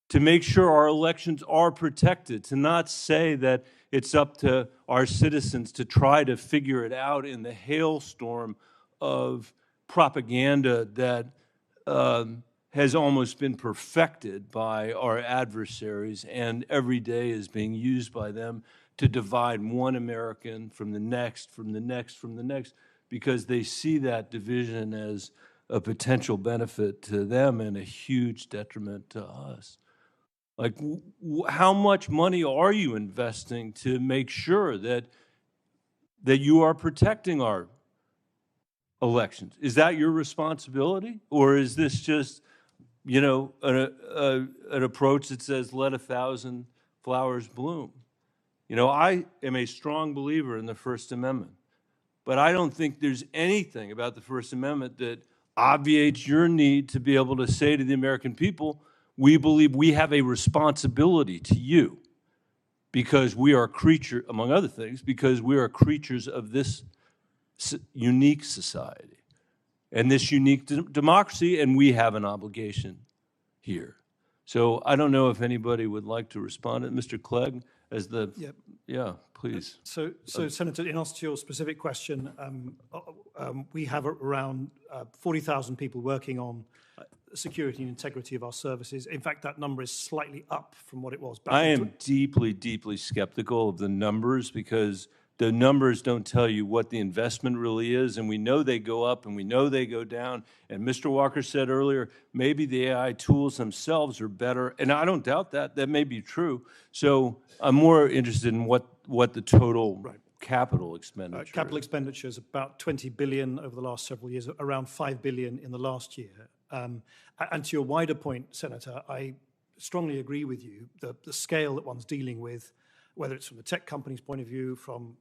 to make sure our elections are protected, to not say that it's up to our citizens to try to figure it out in the hailstorm of propaganda that has almost been perfected by our adversaries, and every day is being used by them to divide one American from the next, from the next, from the next, because they see that division as a potential benefit to them and a huge detriment to us. Like, how much money are you investing to make sure that you are protecting our elections? Is that your responsibility? Or is this just, an approach that says, let 1,000 flowers bloom? I am a strong believer in the First Amendment, but I don't think there's anything about the First Amendment that obviates your need to be able to say to the American people, we believe we have a responsibility to you because we are among other things, because we are creatures of this unique society and this unique democracy, and we have an obligation here. So I don't know if anybody would like to respond. Mr. Clegg, as the... Yep. Yeah, please. So Senator, in answer to your specific question, we have around 40,000 people working on security and integrity of our services. In fact, that number is slightly up from what it was back I am deeply, deeply skeptical of the numbers because the numbers don't tell you what the investment really is, and we know they go up and we know they go down. And Mr. Walker said earlier, maybe the AI tools themselves are better, and I don't doubt that. That may be true. So I'm more interested in what the total capital expenditure capital is. expenditure is about $20 billion over the last several years, around $5 billion in the last year. And to your wider point, Senator, I strongly agree with you. The scale that one's dealing with, whether it's from the tech company's point of view, from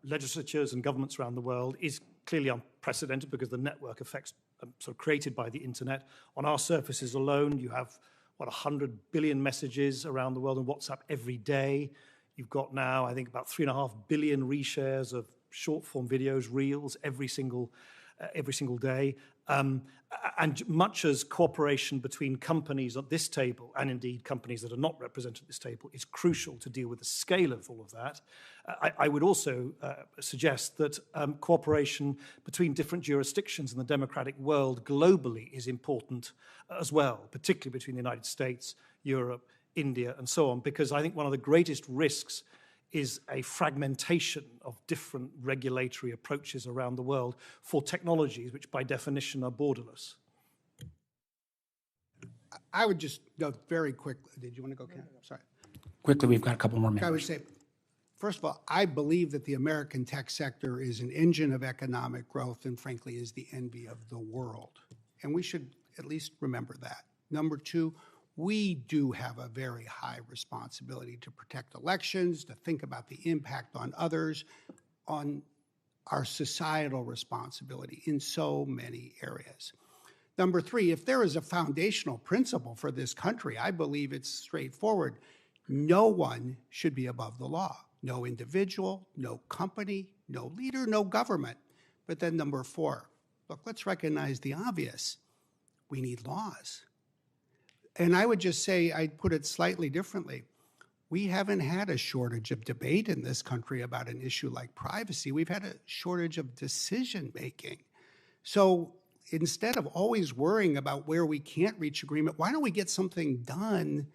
legislatures and governments around the world, is clearly unprecedented because the network effects sort of created by the internet. On our surfaces alone, you have, 100 billion messages around the world on WhatsApp every day. You've got now, I think, about 3.5 billion reshares of short-form videos, reels, every single day. And much as cooperation between companies at this table, and indeed companies that are not represented at this table, is crucial to deal with the scale of all of that, I would also suggest that cooperation between different jurisdictions in the democratic world globally is important as well, particularly between the United States, Europe, India, and so on, because I think one of the greatest risks is a fragmentation of different regulatory approaches around the world for technologies which by definition are borderless. I would just note very quickly, did you want to go, Ken? Sorry. Quickly, we've got a couple more I would members. say, first of all, I believe that the American tech sector is an engine of economic growth and frankly is the envy of the world. And we should at least remember that. Number two, we do have a very high responsibility to protect elections, to think about the impact on others, on our societal responsibility in so many areas. Number three, if there is a foundational principle for this country, I believe it's straightforward. No one should be above the law. No individual, no company, no leader, no government. But then number four, look, let's recognize the obvious. We need laws. And I would just say, I'd put it slightly differently. We haven't had a shortage of debate in this country about an issue like privacy. We've had a shortage of decision making. So instead of always worrying about where we can't reach agreement, why don't we get something done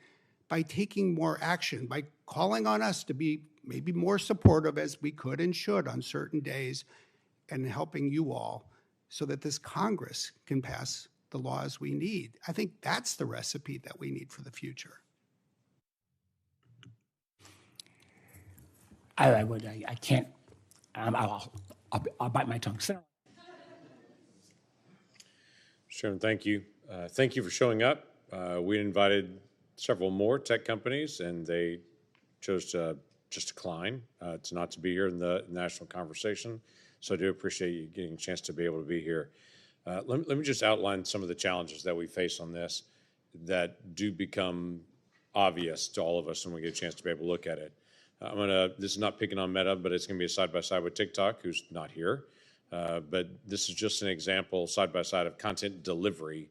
by taking more action, by calling on us to be maybe more supportive as we could and should on certain days, and helping you all so that this Congress can pass the laws we need. I think that's the recipe that we need for the future. I can't, I'll bite my tongue. Senator. Chairman, thank you. Thank you for showing up. We invited several more tech companies, and they chose to just decline to not to be here in the national conversation. So I do appreciate you getting a chance to be able to be here. Let me just outline some of the challenges that we face on this that do become obvious to all of us when we get a chance to be able to look at it. This is not picking on Meta, but it's going to be a side-by-side with TikTok, who's not here. But this is just an example, side-by-side, of content delivery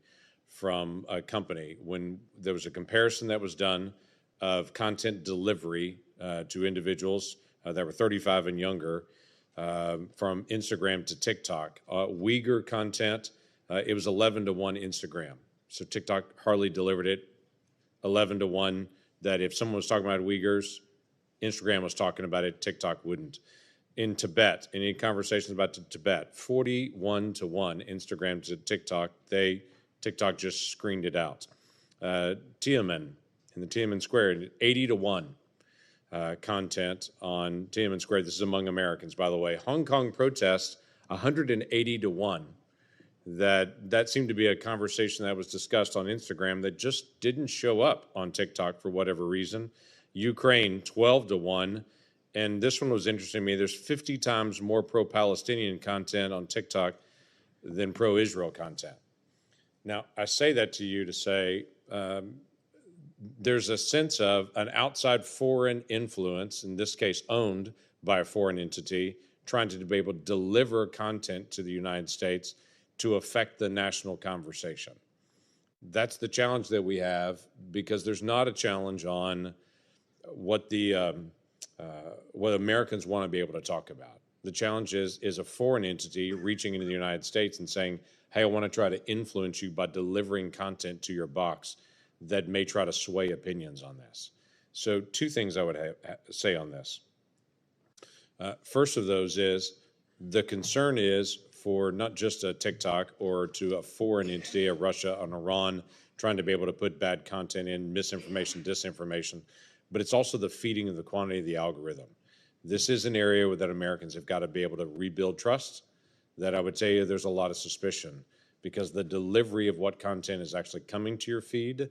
from a company. When there was a comparison that was done of content delivery to individuals that were 35 and younger, from Instagram to TikTok. Uyghur content, it was 11-to-1 Instagram. So TikTok hardly delivered it. 11-to-1, that if someone was talking about Uyghurs, Instagram was talking about it, TikTok wouldn't. In Tibet, any conversations about Tibet, 41-to-1 Instagram to TikTok, TikTok just screened it out. Tiananmen, in the Tiananmen Square, 80-to-1. Content on Tiananmen Square. This is among Americans, by the way. Hong Kong protests, 180-to-1. That seemed to be a conversation that was discussed on Instagram that just didn't show up on TikTok for whatever reason. Ukraine, 12-to-1. And this one was interesting to me. There's 50 times more pro-Palestinian content on TikTok than pro-Israel content. Now, I say that to you to say, there's a sense of an outside foreign influence, in this case owned by a foreign entity, trying to be able to deliver content to the United States to affect the national conversation. That's the challenge that we have, because there's not a challenge on what what Americans want to be able to talk about. The challenge is a foreign entity reaching into the United States and saying, hey, I want to try to influence you by delivering content to your box that may try to sway opinions on this. So two things I would say on this. First of those is the concern is for not just a TikTok or to a foreign entity, a Russia, an Iran, trying to be able to put bad content in, misinformation, disinformation, but it's also the feeding of the quantity of the algorithm. This is an area that Americans have got to be able to rebuild trust, that I would tell you there's a lot of suspicion, because the delivery of what content is actually coming to your feed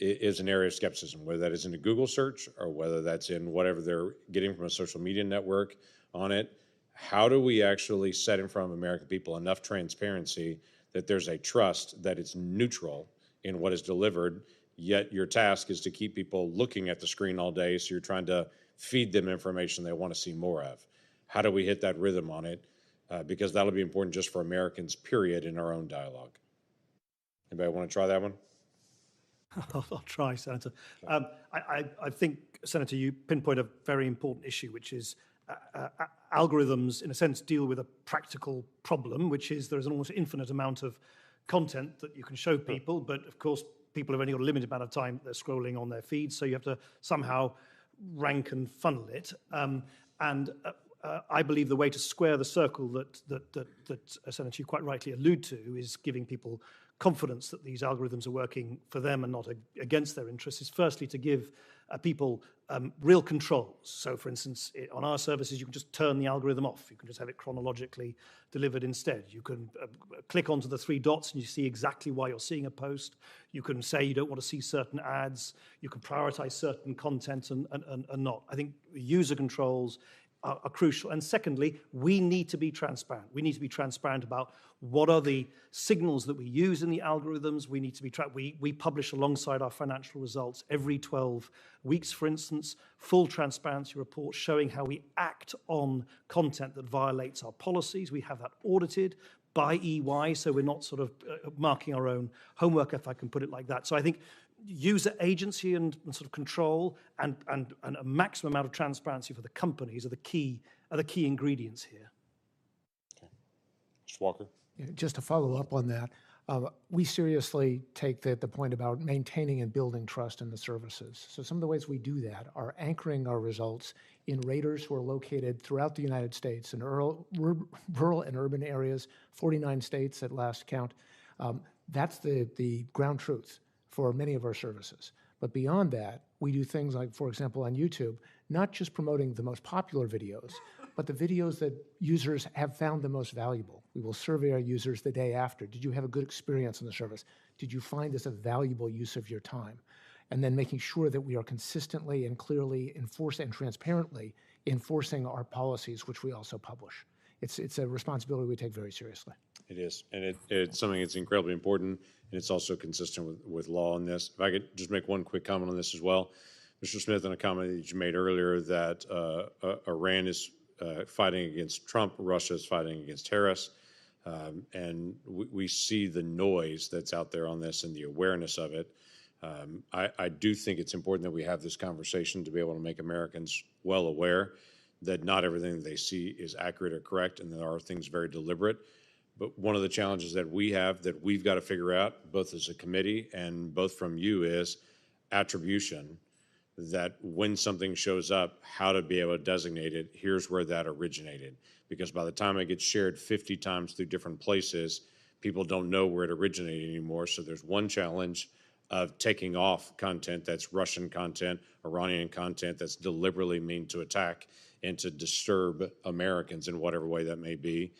is an area of skepticism, whether that is in a Google search or whether that's in whatever they're getting from a social media network on it. How do we actually set in front of American people enough transparency that there's a trust that it's neutral in what is delivered, yet your task is to keep people looking at the screen all day, so you're trying to feed them information they want to see more of. How do we hit that rhythm on it? Because that'll be important just for Americans, period, in our own dialogue. Anybody want to try that one? I'll try, Senator. I think, Senator, you pinpoint a very important issue, which is algorithms, in a sense, deal with a practical problem, which is there's an almost infinite amount of content that you can show people, but of course, people have only got a limited amount of time they're scrolling on their feeds, so you have to somehow rank and funnel it. I believe the way to square the circle that Senator, you quite rightly allude to is giving people confidence that these algorithms are working for them and not against their interests is firstly to give people real controls. So for instance, on our services, you can just turn the algorithm off. You can just have it chronologically delivered instead. You can click onto the 3 dots and you see exactly why you're seeing a post. You can say you don't want to see certain ads. You can prioritize certain content and not. I think user controls are crucial. And secondly, we need to be transparent. We need to be transparent about what are the signals that we use in the algorithms. We need to be we publish alongside our financial results every 12 weeks, for instance, full transparency reports showing how we act on content that violates our policies. We have that audited by EY, so we're not sort of marking our own homework, if I can put it like that. So I think user agency and sort of control and a maximum amount of transparency for the companies are the key ingredients here. Okay. Mr. Walker? Yeah, just to follow up on that, we seriously take the point about maintaining and building trust in the services. So some of the ways we do that are anchoring our results in raters who are located throughout the United States in rural and urban areas, 49 states at last count. That's the ground truth for many of our services. But beyond that, we do things like, for example, on YouTube, not just promoting the most popular videos, but the videos that users have found the most valuable. We will survey our users the day after. Did you have a good experience in the service? Did you find this a valuable use of your time? And then making sure that we are consistently and clearly and transparently enforcing our policies, which we also publish. It's a responsibility we take very seriously. It is, and it's something that's incredibly important, and it's also consistent with law on this. If I could just make one quick comment on this as well. Mr. Smith, on a comment that you made earlier that Iran is fighting against Trump, Russia is fighting against Harris, and we see the noise that's out there on this and the awareness of it. I do think it's important that we have this conversation to be able to make Americans well aware that not everything that they see is accurate or correct, and there are things very deliberate. But one of the challenges that we have that we've got to figure out, both as a committee and both from you, is attribution, that when something shows up, how to be able to designate it, here's where that originated. Because by the time it gets shared 50 times through different places, people don't know where it originated anymore. So there's one challenge of taking off content that's Russian content, Iranian content that's deliberately mean to attack and to disturb Americans in whatever way that may be.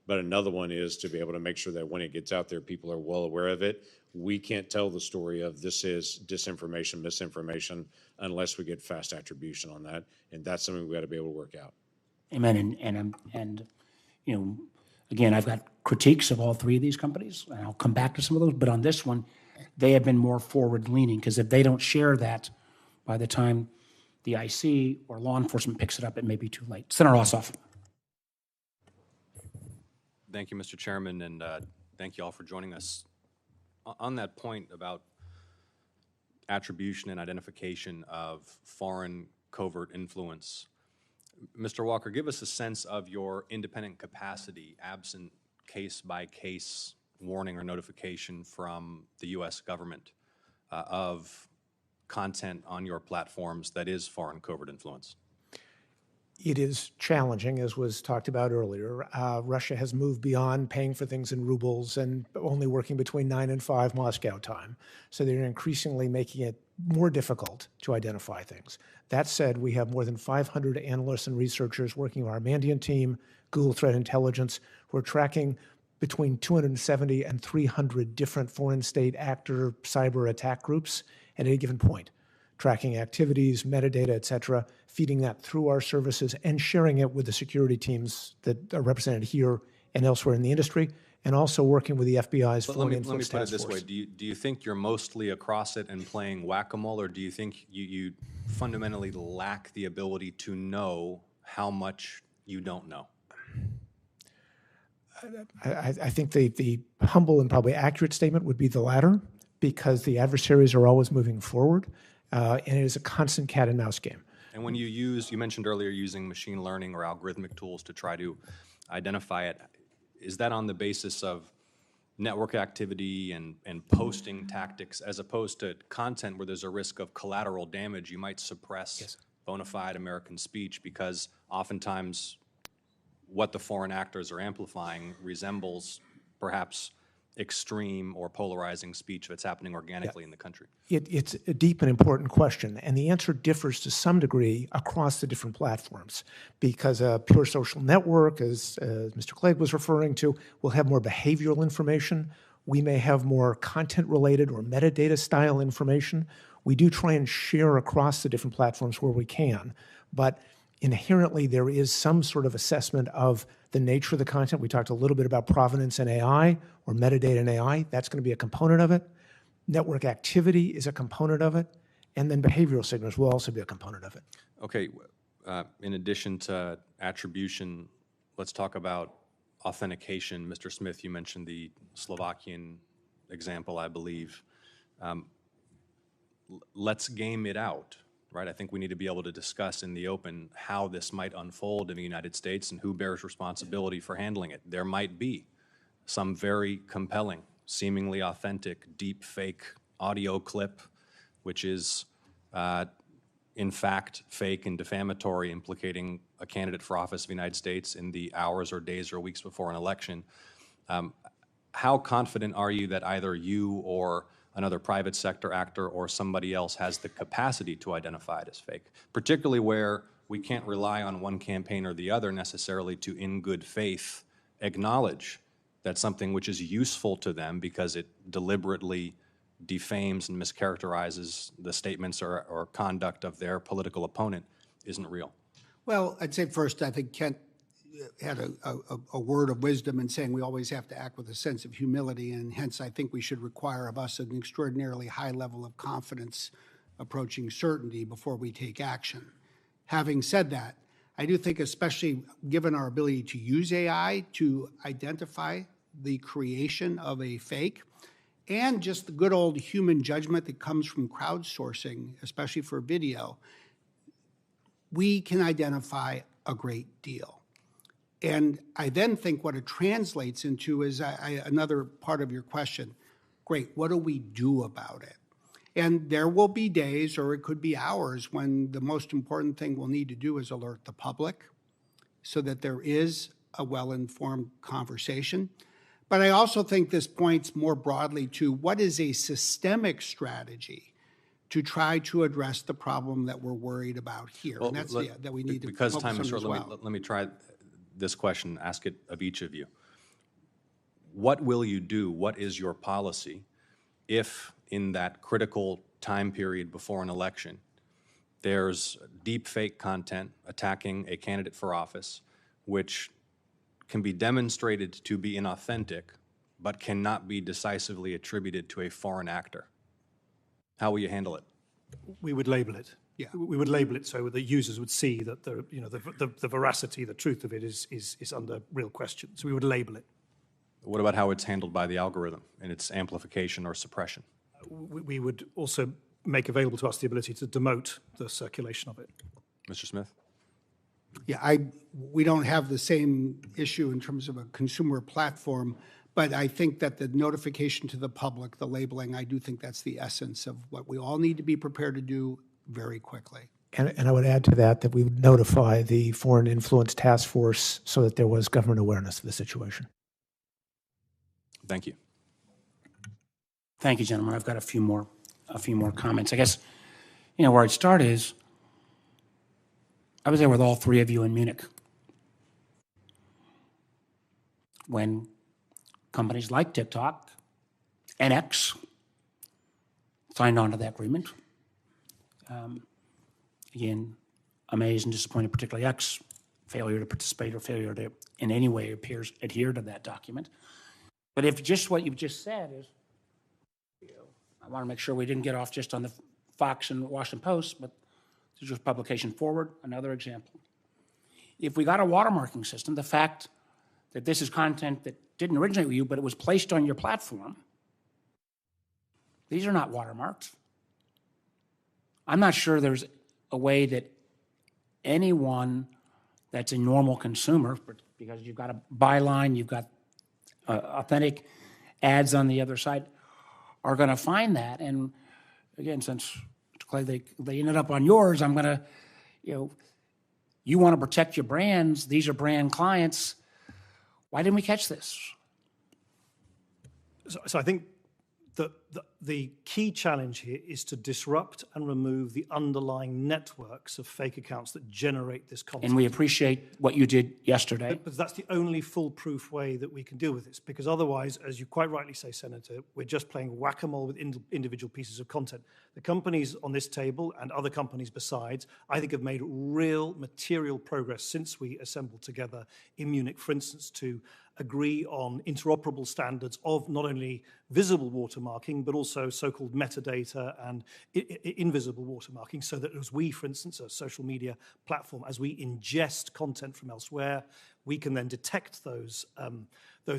But another one is to be able to make sure that when it gets out there, people are well aware of it. We can't tell the story of this is disinformation, misinformation, unless we get fast attribution on that. And that's something we got to be able to work out. Amen. And you know, again, I've got critiques of all 3 of these companies, and I'll come back to some of those. But on this one, they have been more forward-leaning, because if they don't share that by the time the IC or law enforcement picks it up, it may be too late. Senator Ossoff. Thank you, Mr. Chairman, and thank you all for joining us. On that point about attribution and identification of foreign covert influence, Mr. Walker, give us a sense of your independent capacity absent case-by-case warning or notification from the U.S. government of content on your platforms that is foreign covert influence. It is challenging, as was talked about earlier. Russia has moved beyond paying for things in rubles and only working between 9 and 5 Moscow time. So they're increasingly making it more difficult to identify things. That said, we have more than 500 analysts and researchers working with our Mandiant team, Google Threat Intelligence, who are tracking between 270 and 300 different foreign state actor cyber attack groups at any given point, tracking activities, metadata, et cetera, feeding that through our services and sharing it with the security teams that are represented here and elsewhere in the industry, and also working with the FBI's Foreign Influence Task Force. Let me put it this way. Do you think you're mostly across it and playing whack-a-mole, or do you think you fundamentally lack the ability to know how much you don't know? I think the humble and probably accurate statement would be the latter, because the adversaries are always moving forward, and it is a constant cat and mouse game. And when you mentioned earlier using machine learning or algorithmic tools to try to identify it, is that on the basis of network activity and posting tactics, as opposed to content where there's a risk of collateral damage? You might suppress bona fide American speech, because oftentimes what the foreign actors are amplifying resembles perhaps extreme or polarizing speech that's happening organically in the country. It's a deep and important question, and the answer differs to some degree across the different platforms, because a pure social network, as Mr. Clegg was referring to, will have more behavioral information. We may have more content-related or metadata-style information. We do try and share across the different platforms where we can, but inherently there is some sort of assessment of the nature of the content. We talked a little bit about provenance and AI, or metadata and AI. That's going to be a component of it. Network activity is a component of it, and then behavioral signals will also be a component of it. Okay, in addition to attribution, let's talk about authentication. Mr. Smith, you mentioned the Slovakian example, I believe. Let's game it out, right? I think we need to be able to discuss in the open how this might unfold in the United States and who bears responsibility for handling it. There might be some very compelling, seemingly authentic, deep fake audio clip, which is in fact fake and defamatory, implicating a candidate for office of the United States in the hours or days or weeks before an election. How confident are you that either you or another private sector actor or somebody else has the capacity to identify it as fake, particularly where we can't rely on one campaign or the other necessarily to, in good faith, acknowledge that something which is useful to them because it deliberately defames and mischaracterizes the statements or conduct of their political opponent isn't real? Well, I'd say first, I think Kent had a word of wisdom in saying we always have to act with a sense of humility, and hence I think we should require of us an extraordinarily high level of confidence approaching certainty before we take action. Having said that, I do think, especially given our ability to use AI to identify the creation of a fake, and just the good old human judgment that comes from crowdsourcing, especially for video, we can identify a great deal. And I then think what it translates into is another part of your question. Great, what do we do about it? And there will be days, or it could be hours, when the most important thing we'll need to do is alert the public so that there is a well-informed conversation. But I also think this points more broadly to what is a systemic strategy to try to address the problem that we're worried about here. Well, and that's that we need to because focus time is on short, as well. let me try this question, ask it of each of you. What will you do? What is your policy if in that critical time period before an election, there's deep fake content attacking a candidate for office, which can be demonstrated to be inauthentic, but cannot be decisively attributed to a foreign actor? How will you handle it? We would label it. Yeah. We would label it so the users would see that the veracity, the truth of it is under real question. So we would label it. What about how it's handled by the algorithm and its amplification or suppression? We would also make available to us the ability to demote the circulation of it. Mr. Smith? Yeah, we don't have the same issue in terms of a consumer platform, but I think that the notification to the public, the labeling, I do think that's the essence of what we all need to be prepared to do very quickly. And I would add to that we would notify the Foreign Influence Task Force so that there was government awareness of the situation. Thank you. Thank you, gentlemen. I've got a few more comments. I guess, where I'd start is, I was there with all three of you in Munich when companies like TikTok and X signed on to that agreement. Again, amazed and disappointed, particularly X, failure to participate or failure to in any way adhere to that document. But if just what you've just said is, I want to make sure we didn't get off just on the Fox and Washington Post, but this is just publication forward, another example. If we got a watermarking system, the fact that this is content that didn't originate with you, but it was placed on your platform, these are not watermarked. I'm not sure there's a way that anyone that's a normal consumer, because you've got a byline, you've got authentic ads on the other side, are going to find that. And again, since Clay, they ended up on yours, I'm going to, you want to protect your brands. These are brand clients. Why didn't we catch this? So I think the key challenge here is to disrupt and remove the underlying networks of fake accounts that generate this content. And we appreciate what you did yesterday. But that's the only foolproof way that we can deal with this, because otherwise, as you quite rightly say, Senator, we're just playing whack-a-mole with individual pieces of content. The companies on this table and other companies besides, I think, have made real material progress since we assembled together in Munich, for instance, to agree on interoperable standards of not only visible watermarking, but also so-called metadata and invisible watermarking, so that as we, for instance, a social media platform, as we ingest content from elsewhere, we can then detect those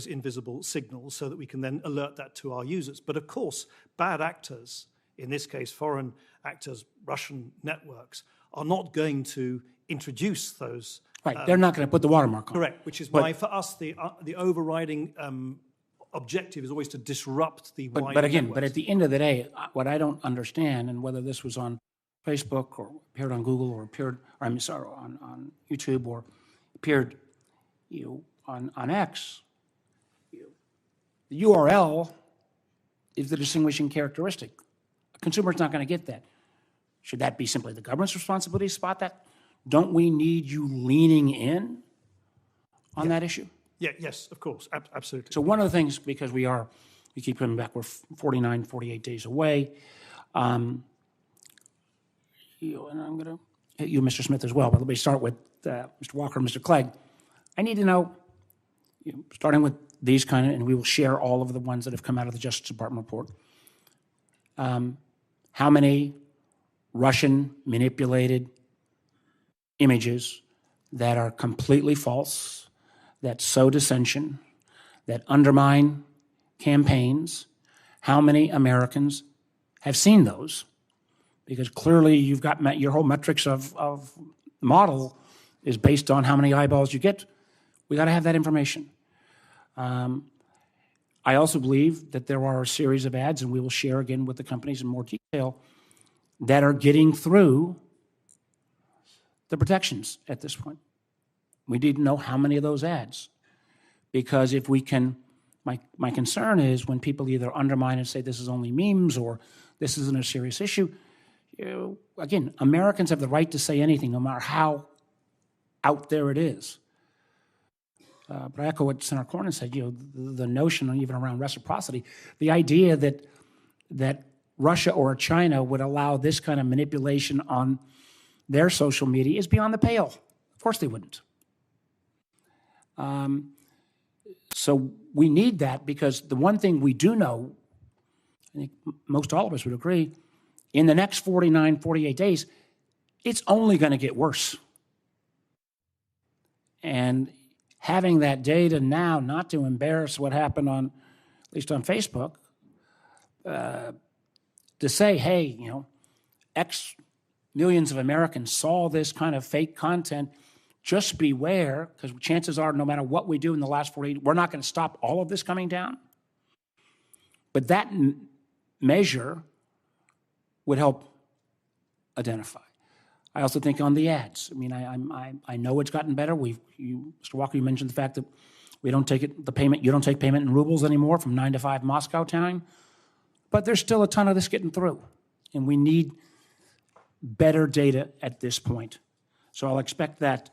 invisible signals so that we can then alert that to our users. But of course, bad actors, in this case, foreign actors, Russian networks, are not going to introduce those. Right, they're not going to put the watermark on. Correct, which is why for us the overriding objective is always to disrupt the wider But again, networks. but at the end of the day, what I don't understand, and whether this was on Facebook or appeared on Google or appeared, or I'm sorry, on YouTube or appeared, on X, the URL is the distinguishing characteristic. A consumer's not going to get that. Should that be simply the government's responsibility to spot that? Don't we need you leaning in on that issue? Yeah, yes, of course, absolutely. So one of the things, because we keep coming back, we're 49, 48 days away. And I'm going to hit you, Mr. Smith, as well, but let me start with Mr. Walker and Mr. Clegg. I need to know, starting with these kind of, and we will share all of the ones that have come out of the Justice Department report, how many Russian manipulated images that are completely false, that sow dissension, that undermine campaigns, how many Americans have seen those? Because clearly you've got your whole metrics of model is based on how many eyeballs you get. We got to have that information. I also believe that there are a series of ads, and we will share again with the companies in more detail, that are getting through the protections at this point. We need to know how many of those ads. Because if we can, my concern is when people either undermine and say this is only memes or this isn't a serious issue, again, Americans have the right to say anything, no matter how out there it is. But I echo what Senator Cornyn said, the notion, even around reciprocity, the idea that Russia or China would allow this kind of manipulation on their social media is beyond the pale. Of course they wouldn't. So we need that, because the one thing we do know, I think most all of us would agree, in the next 49, 48 days, it's only going to get worse. And having that data now, not to embarrass what happened at least on Facebook, to say, hey, X millions of Americans saw this kind of fake content, just beware, because chances are no matter what we do in the last 48, we're not going to stop all of this coming down. But that measure would help identify. I also think on the ads. I mean, I know it's gotten better. Mr. Walker, you mentioned the fact that we don't take you don't take payment in rubles anymore from 9 to 5 Moscow time. But there's still a ton of this getting through, and we need better data at this point. So I'll expect that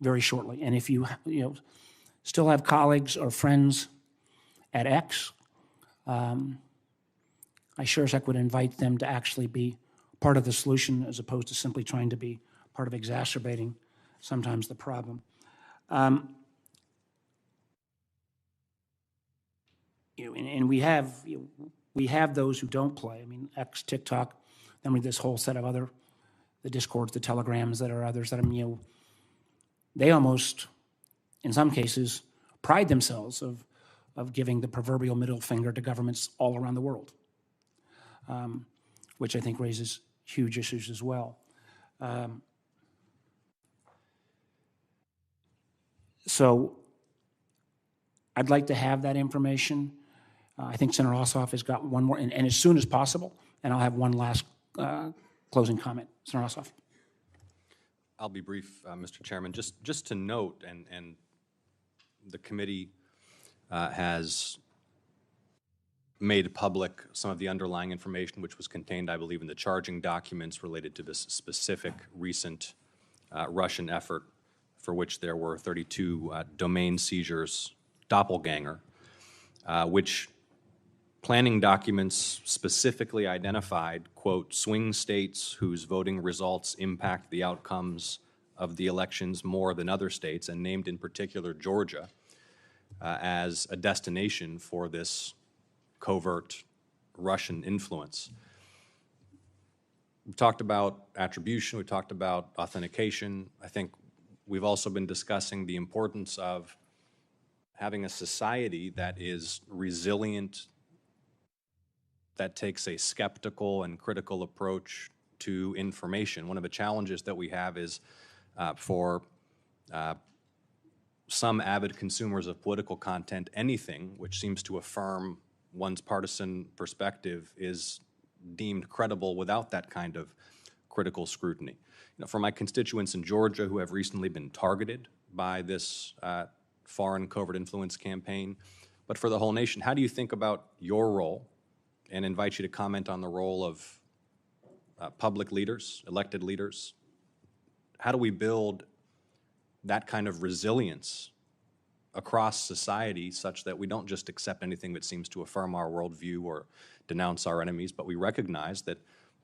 very shortly. And if you still have colleagues or friends at X, I sure as heck would invite them to actually be part of the solution as opposed to simply trying to be part of exacerbating sometimes the problem. And we have those who don't play. I mean, X, TikTok, then with this whole set of the Discords, the Telegrams that are others that they almost, in some cases, pride themselves of giving the proverbial middle finger to governments all around the world, which I think raises huge issues as well. So I'd like to have that information. I think Senator Ossoff has got one more, and as soon as possible, and I'll have one last closing comment. Senator Ossoff. I'll be brief, Mr. Chairman. Just to note, and the committee has made public some of the underlying information which was contained, I believe, in the charging documents related to this specific recent Russian effort for which there were 32 domain seizures, doppelganger, which planning documents specifically identified, quote, swing states whose voting results impact the outcomes of the elections more than other states, and named in particular Georgia as a destination for this covert Russian influence. We talked about attribution, we talked about authentication. I think we've also been discussing the importance of having a society that is resilient, that takes a skeptical and critical approach to information. One of the challenges that we have is for some avid consumers of political content, anything which seems to affirm one's partisan perspective is deemed credible without that kind of critical scrutiny. You know, for my constituents in Georgia who have recently been targeted by this foreign covert influence campaign, but for the whole nation, how do you think about your role, and invite you to comment on the role of public leaders, elected leaders? How do we build that kind of resilience across society such that we don't just accept anything that seems to affirm our worldview or denounce our enemies, but we recognize that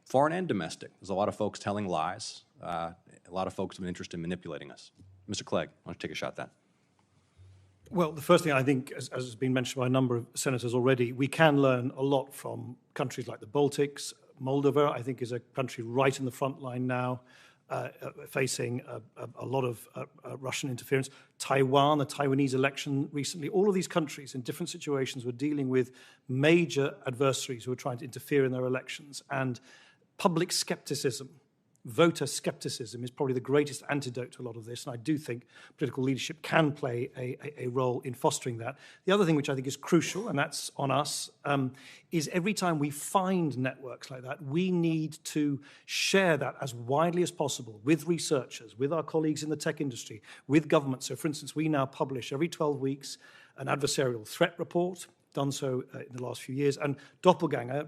foreign and domestic, there's a lot of folks telling lies, a lot of folks have an interest in manipulating us. Mr. Clegg, why don't you take a shot at that? Well, the first thing I think, as has been mentioned by a number of senators already, we can learn a lot from countries like the Baltics. Moldova, I think, is a country right in the front line now, facing a lot of Russian interference. Taiwan, the Taiwanese election recently, all of these countries in different situations were dealing with major adversaries who were trying to interfere in their elections. And public skepticism, voter skepticism, is probably the greatest antidote to a lot of this. And I do think political leadership can play a role in fostering that. The other thing which I think is crucial, and that's on us, is every time we find networks like that, we need to share that as widely as possible with researchers, with our colleagues in the tech industry, with government. So for instance, we now publish every 12 weeks an adversarial threat report, done so in the last few years. And doppelganger,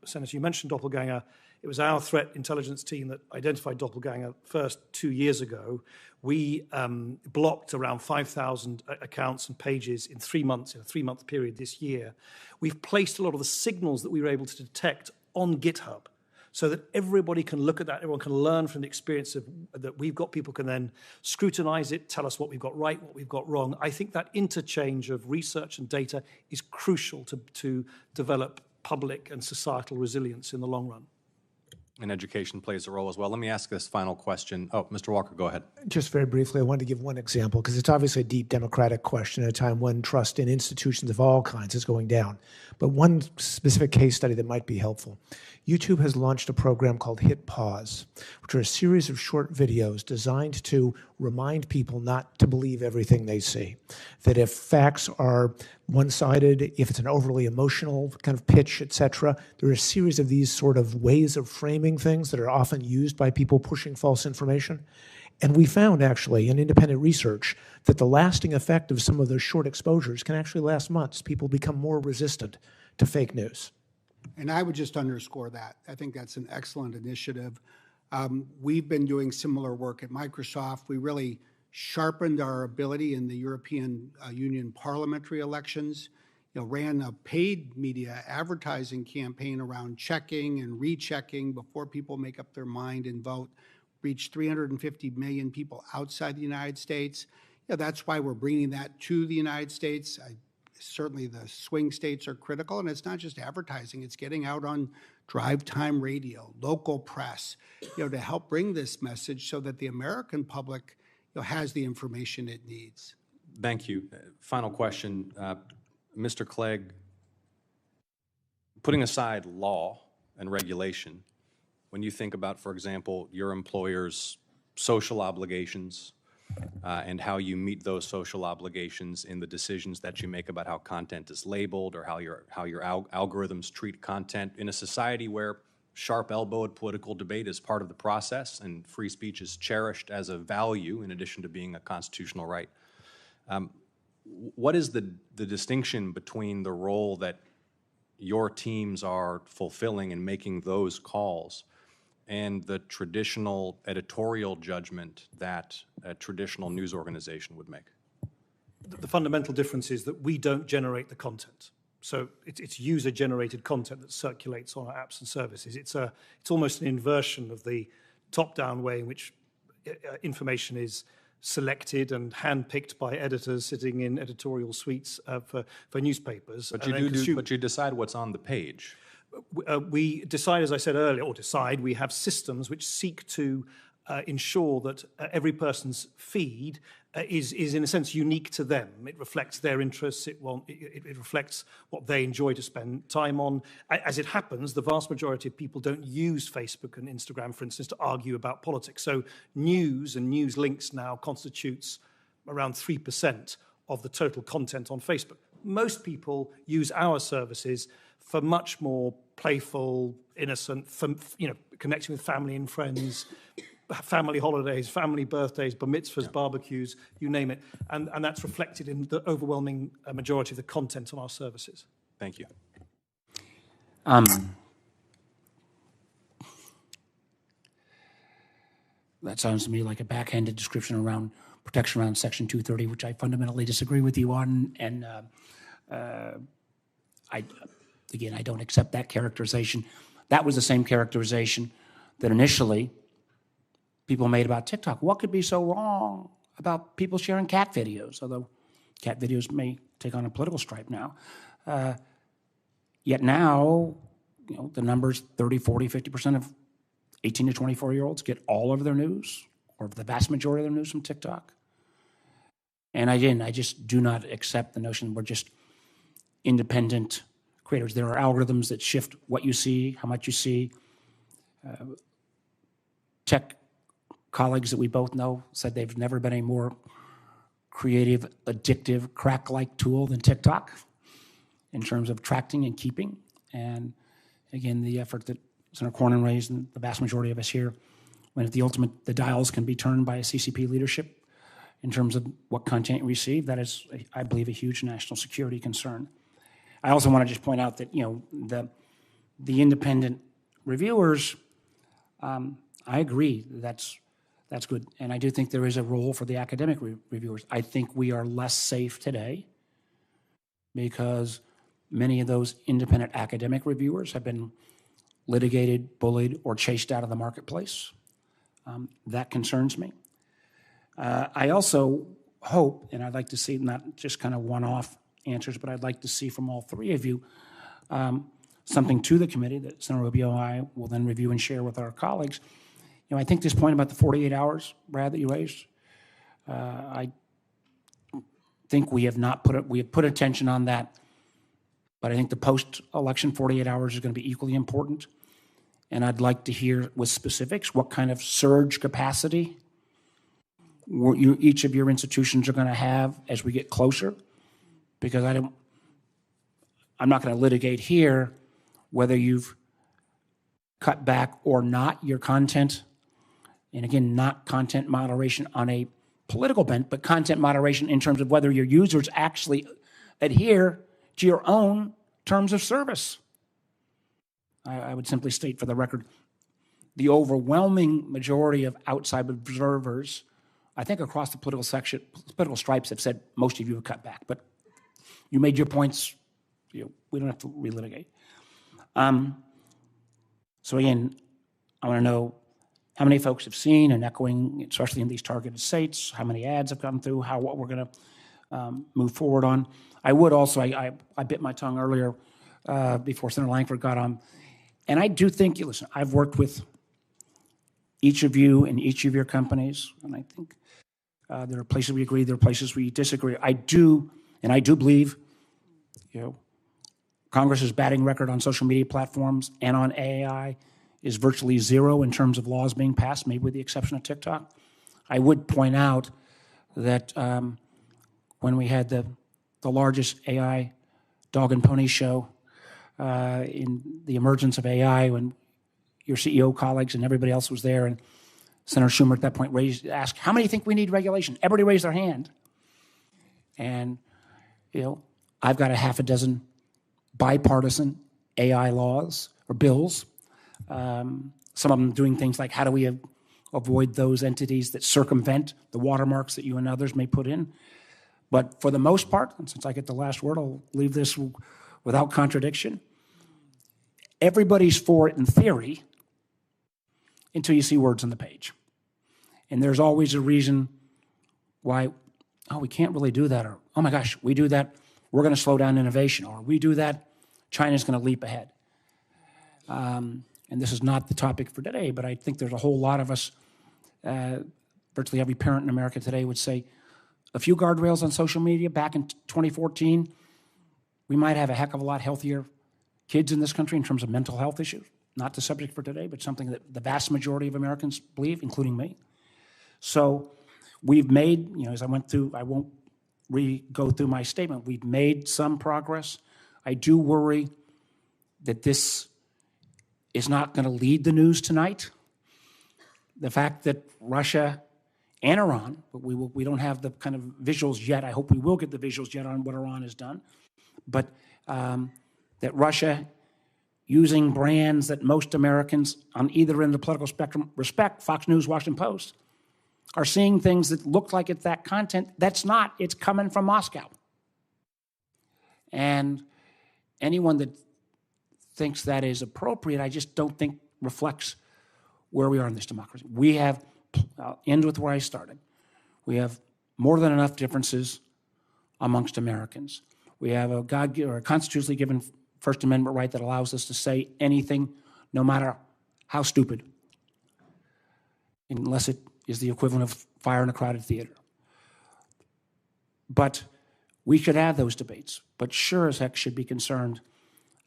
Senator, you mentioned doppelganger. It was our threat intelligence team that identified doppelganger first 2 years ago. We blocked around 5,000 accounts and pages in 3 months, in a 3-month period this year. We've placed a lot of the signals that we were able to detect on GitHub so that everybody can look at that, everyone can learn from the experience that we've got. People can then scrutinize it, tell us what we've got right, what we've got wrong. I think that interchange of research and data is crucial to develop public and societal resilience in the long run. And education plays a role as well. Let me ask this final question. Oh, Mr. Walker, go ahead. Just very briefly, I wanted to give one example because it's obviously a deep democratic question at a time when trust in institutions of all kinds is going down. But one specific case study that might be helpful. YouTube has launched a program called Hit Pause, which are a series of short videos designed to remind people not to believe everything they see. That if facts are one-sided, if it's an overly emotional kind of pitch, etc., there are a series of these sort of ways of framing things that are often used by people pushing false information. And we found, actually, in independent research, that the lasting effect of some of those short exposures can actually last months. People become more resistant to fake news. And I would just underscore that. I think that's an excellent initiative. We've been doing similar work at Microsoft. We really sharpened our ability in the European Union parliamentary elections. Ran a paid media advertising campaign around checking and rechecking before people make up their mind and vote. Reached 350 million people outside the United States. That's why we're bringing that to the United States. Certainly the swing states are critical, and it's not just advertising, it's getting out on drive time radio, local press, to help bring this message so that the American public has the information it needs. Thank you. Final question. Mr. Clegg, putting aside law and regulation, when you think about, for example, your employer's social obligations and how you meet those social obligations in the decisions that you make about how content is labeled or how your algorithms treat content in a society where sharp-elbowed political debate is part of the process, and free speech is cherished as a value in addition to being a constitutional right. What is the distinction between the role that your teams are fulfilling in making those calls and the traditional editorial judgment that a traditional news organization would make? The fundamental difference is that we don't generate the content. So it's user-generated content that circulates on our apps and services. It's almost an inversion of the top-down way in which information is selected and handpicked by editors sitting in editorial suites for newspapers. But you decide what's on the page. We decide, as I said earlier, we have systems which seek to ensure that every person's feed is in a sense unique to them. It reflects their interests, it reflects what they enjoy to spend time on. As it happens, the vast majority of people don't use Facebook and Instagram, for instance, to argue about politics. So news and news links now constitutes around 3% of the total content on Facebook. Most people use our services for much more playful, innocent, connecting with family and friends, family holidays, family birthdays, bar mitzvahs, barbecues, you name it. And that's reflected in the overwhelming majority of the content on our services. Thank you. That sounds to me like a backhanded description around protection around Section 230, which I fundamentally disagree with you on. And I don't accept that characterization. That was the same characterization that initially people made about TikTok. What could be so wrong about people sharing cat videos? Although cat videos may take on a political stripe now. Yet now, the numbers 30, 40, 50% of 18 to 24-year-olds get all of their news, or the vast majority of their news from TikTok. And I just do not accept the notion we're just independent creators. There are algorithms that shift what you see, how much you see. Tech colleagues that we both know said they've never been a more creative, addictive, crack-like tool than TikTok in terms of tracking and keeping. And again, the effort that Senator Cornyn raised, and the vast majority of us here, when at the ultimate, the dials can be turned by a CCP leadership in terms of what content you receive, that is, I believe, a huge national security concern. I also want to just point out that, the independent reviewers, I agree that's good. And I do think there is a role for the academic reviewers. I think we are less safe today because many of those independent academic reviewers have been litigated, bullied, or chased out of the marketplace. That concerns me. I also hope, and I'd like to see not just kind of one-off answers, but I'd like to see from all three of you something to the committee that Senator Rubio and I will then review and share with our colleagues. I think this point about the 48 hours, Brad, that you raised, I think we have put attention on that, but I think the post-election 48 hours is going to be equally important. And I'd like to hear with specifics what kind of surge capacity each of your institutions are going to have as we get closer, because I'm not going to litigate here whether you've cut back or not your content. And again, not content moderation on a political bent, but content moderation in terms of whether your users actually adhere to your own terms of service. I would simply state for the record, the overwhelming majority of outside observers, I think across the political stripes, have said most of you have cut back. But you made your points. We don't have to relitigate. So again, I want to know how many folks have seen and echoing, especially in these targeted states, how many ads have come through, what we're going to move forward on. I would also, I bit my tongue earlier before Senator Langford got on. And I do think, listen, I've worked with each of you in each of your companies, and I think there are places we agree, there are places we disagree. I do believe, Congress's batting record on social media platforms and on AI is virtually zero in terms of laws being passed, maybe with the exception of TikTok. I would point out that when we had the largest AI dog and pony show in the emergence of AI, when your CEO colleagues and everybody else was there, and Senator Schumer at that point asked, how many think we need regulation? Everybody raised their hand. And, I've got a half a dozen bipartisan AI laws or bills. Some of them doing things like how do we avoid those entities that circumvent the watermarks that you and others may put in. But for the most part, and since I get the last word, I'll leave this without contradiction. Everybody's for it in theory until you see words on the page. And there's always a reason why, we can't really do that, or, oh my gosh, we do that, we're going to slow down innovation, or we do that, China's going to leap ahead. And this is not the topic for today, but I think there's a whole lot of us, virtually every parent in America today would say, a few guardrails on social media back in 2014, we might have a heck of a lot healthier kids in this country in terms of mental health issues. Not the subject for today, but something that the vast majority of Americans believe, including me. So we've made, as I went through, I won't go through my statement, we've made some progress. I do worry that this is not going to lead the news tonight. The fact that Russia and Iran, but we don't have the kind of visuals yet. I hope we will get the visuals yet on what Iran has done. But that Russia, using brands that most Americans on either end of the political spectrum respect, Fox News, Washington Post, are seeing things that look like it's that content. That's not. It's coming from Moscow. And anyone that thinks that is appropriate, I just don't think reflects where we are in this democracy. We have, I'll end with where I started. We have more than enough differences amongst Americans. We have a constitutionally given First Amendment right that allows us to say anything, no matter how stupid, unless it is the equivalent of fire in a crowded theater. But we should have those debates, but sure as heck should be concerned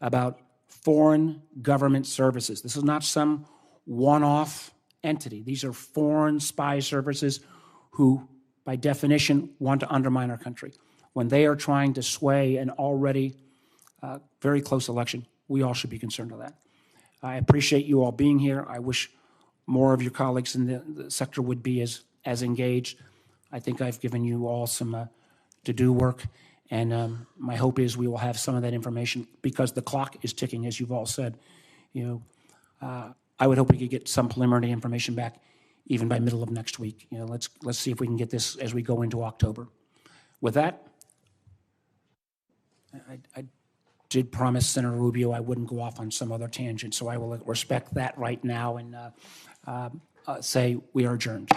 about foreign government services. This is not some one-off entity. These are foreign spy services who, by definition, want to undermine our country. When they are trying to sway an already very close election, we all should be concerned with that. I appreciate you all being here. I wish more of your colleagues in the sector would be as engaged. I think I've given you all some to-do work, and my hope is we will have some of that information because the clock is ticking, as you've all said. I would hope we could get some preliminary information back even by middle of next week. Let's see if we can get this as we go into October. With that, I did promise Senator Rubio I wouldn't go off on some other tangent, so I will respect that right now and say we are adjourned.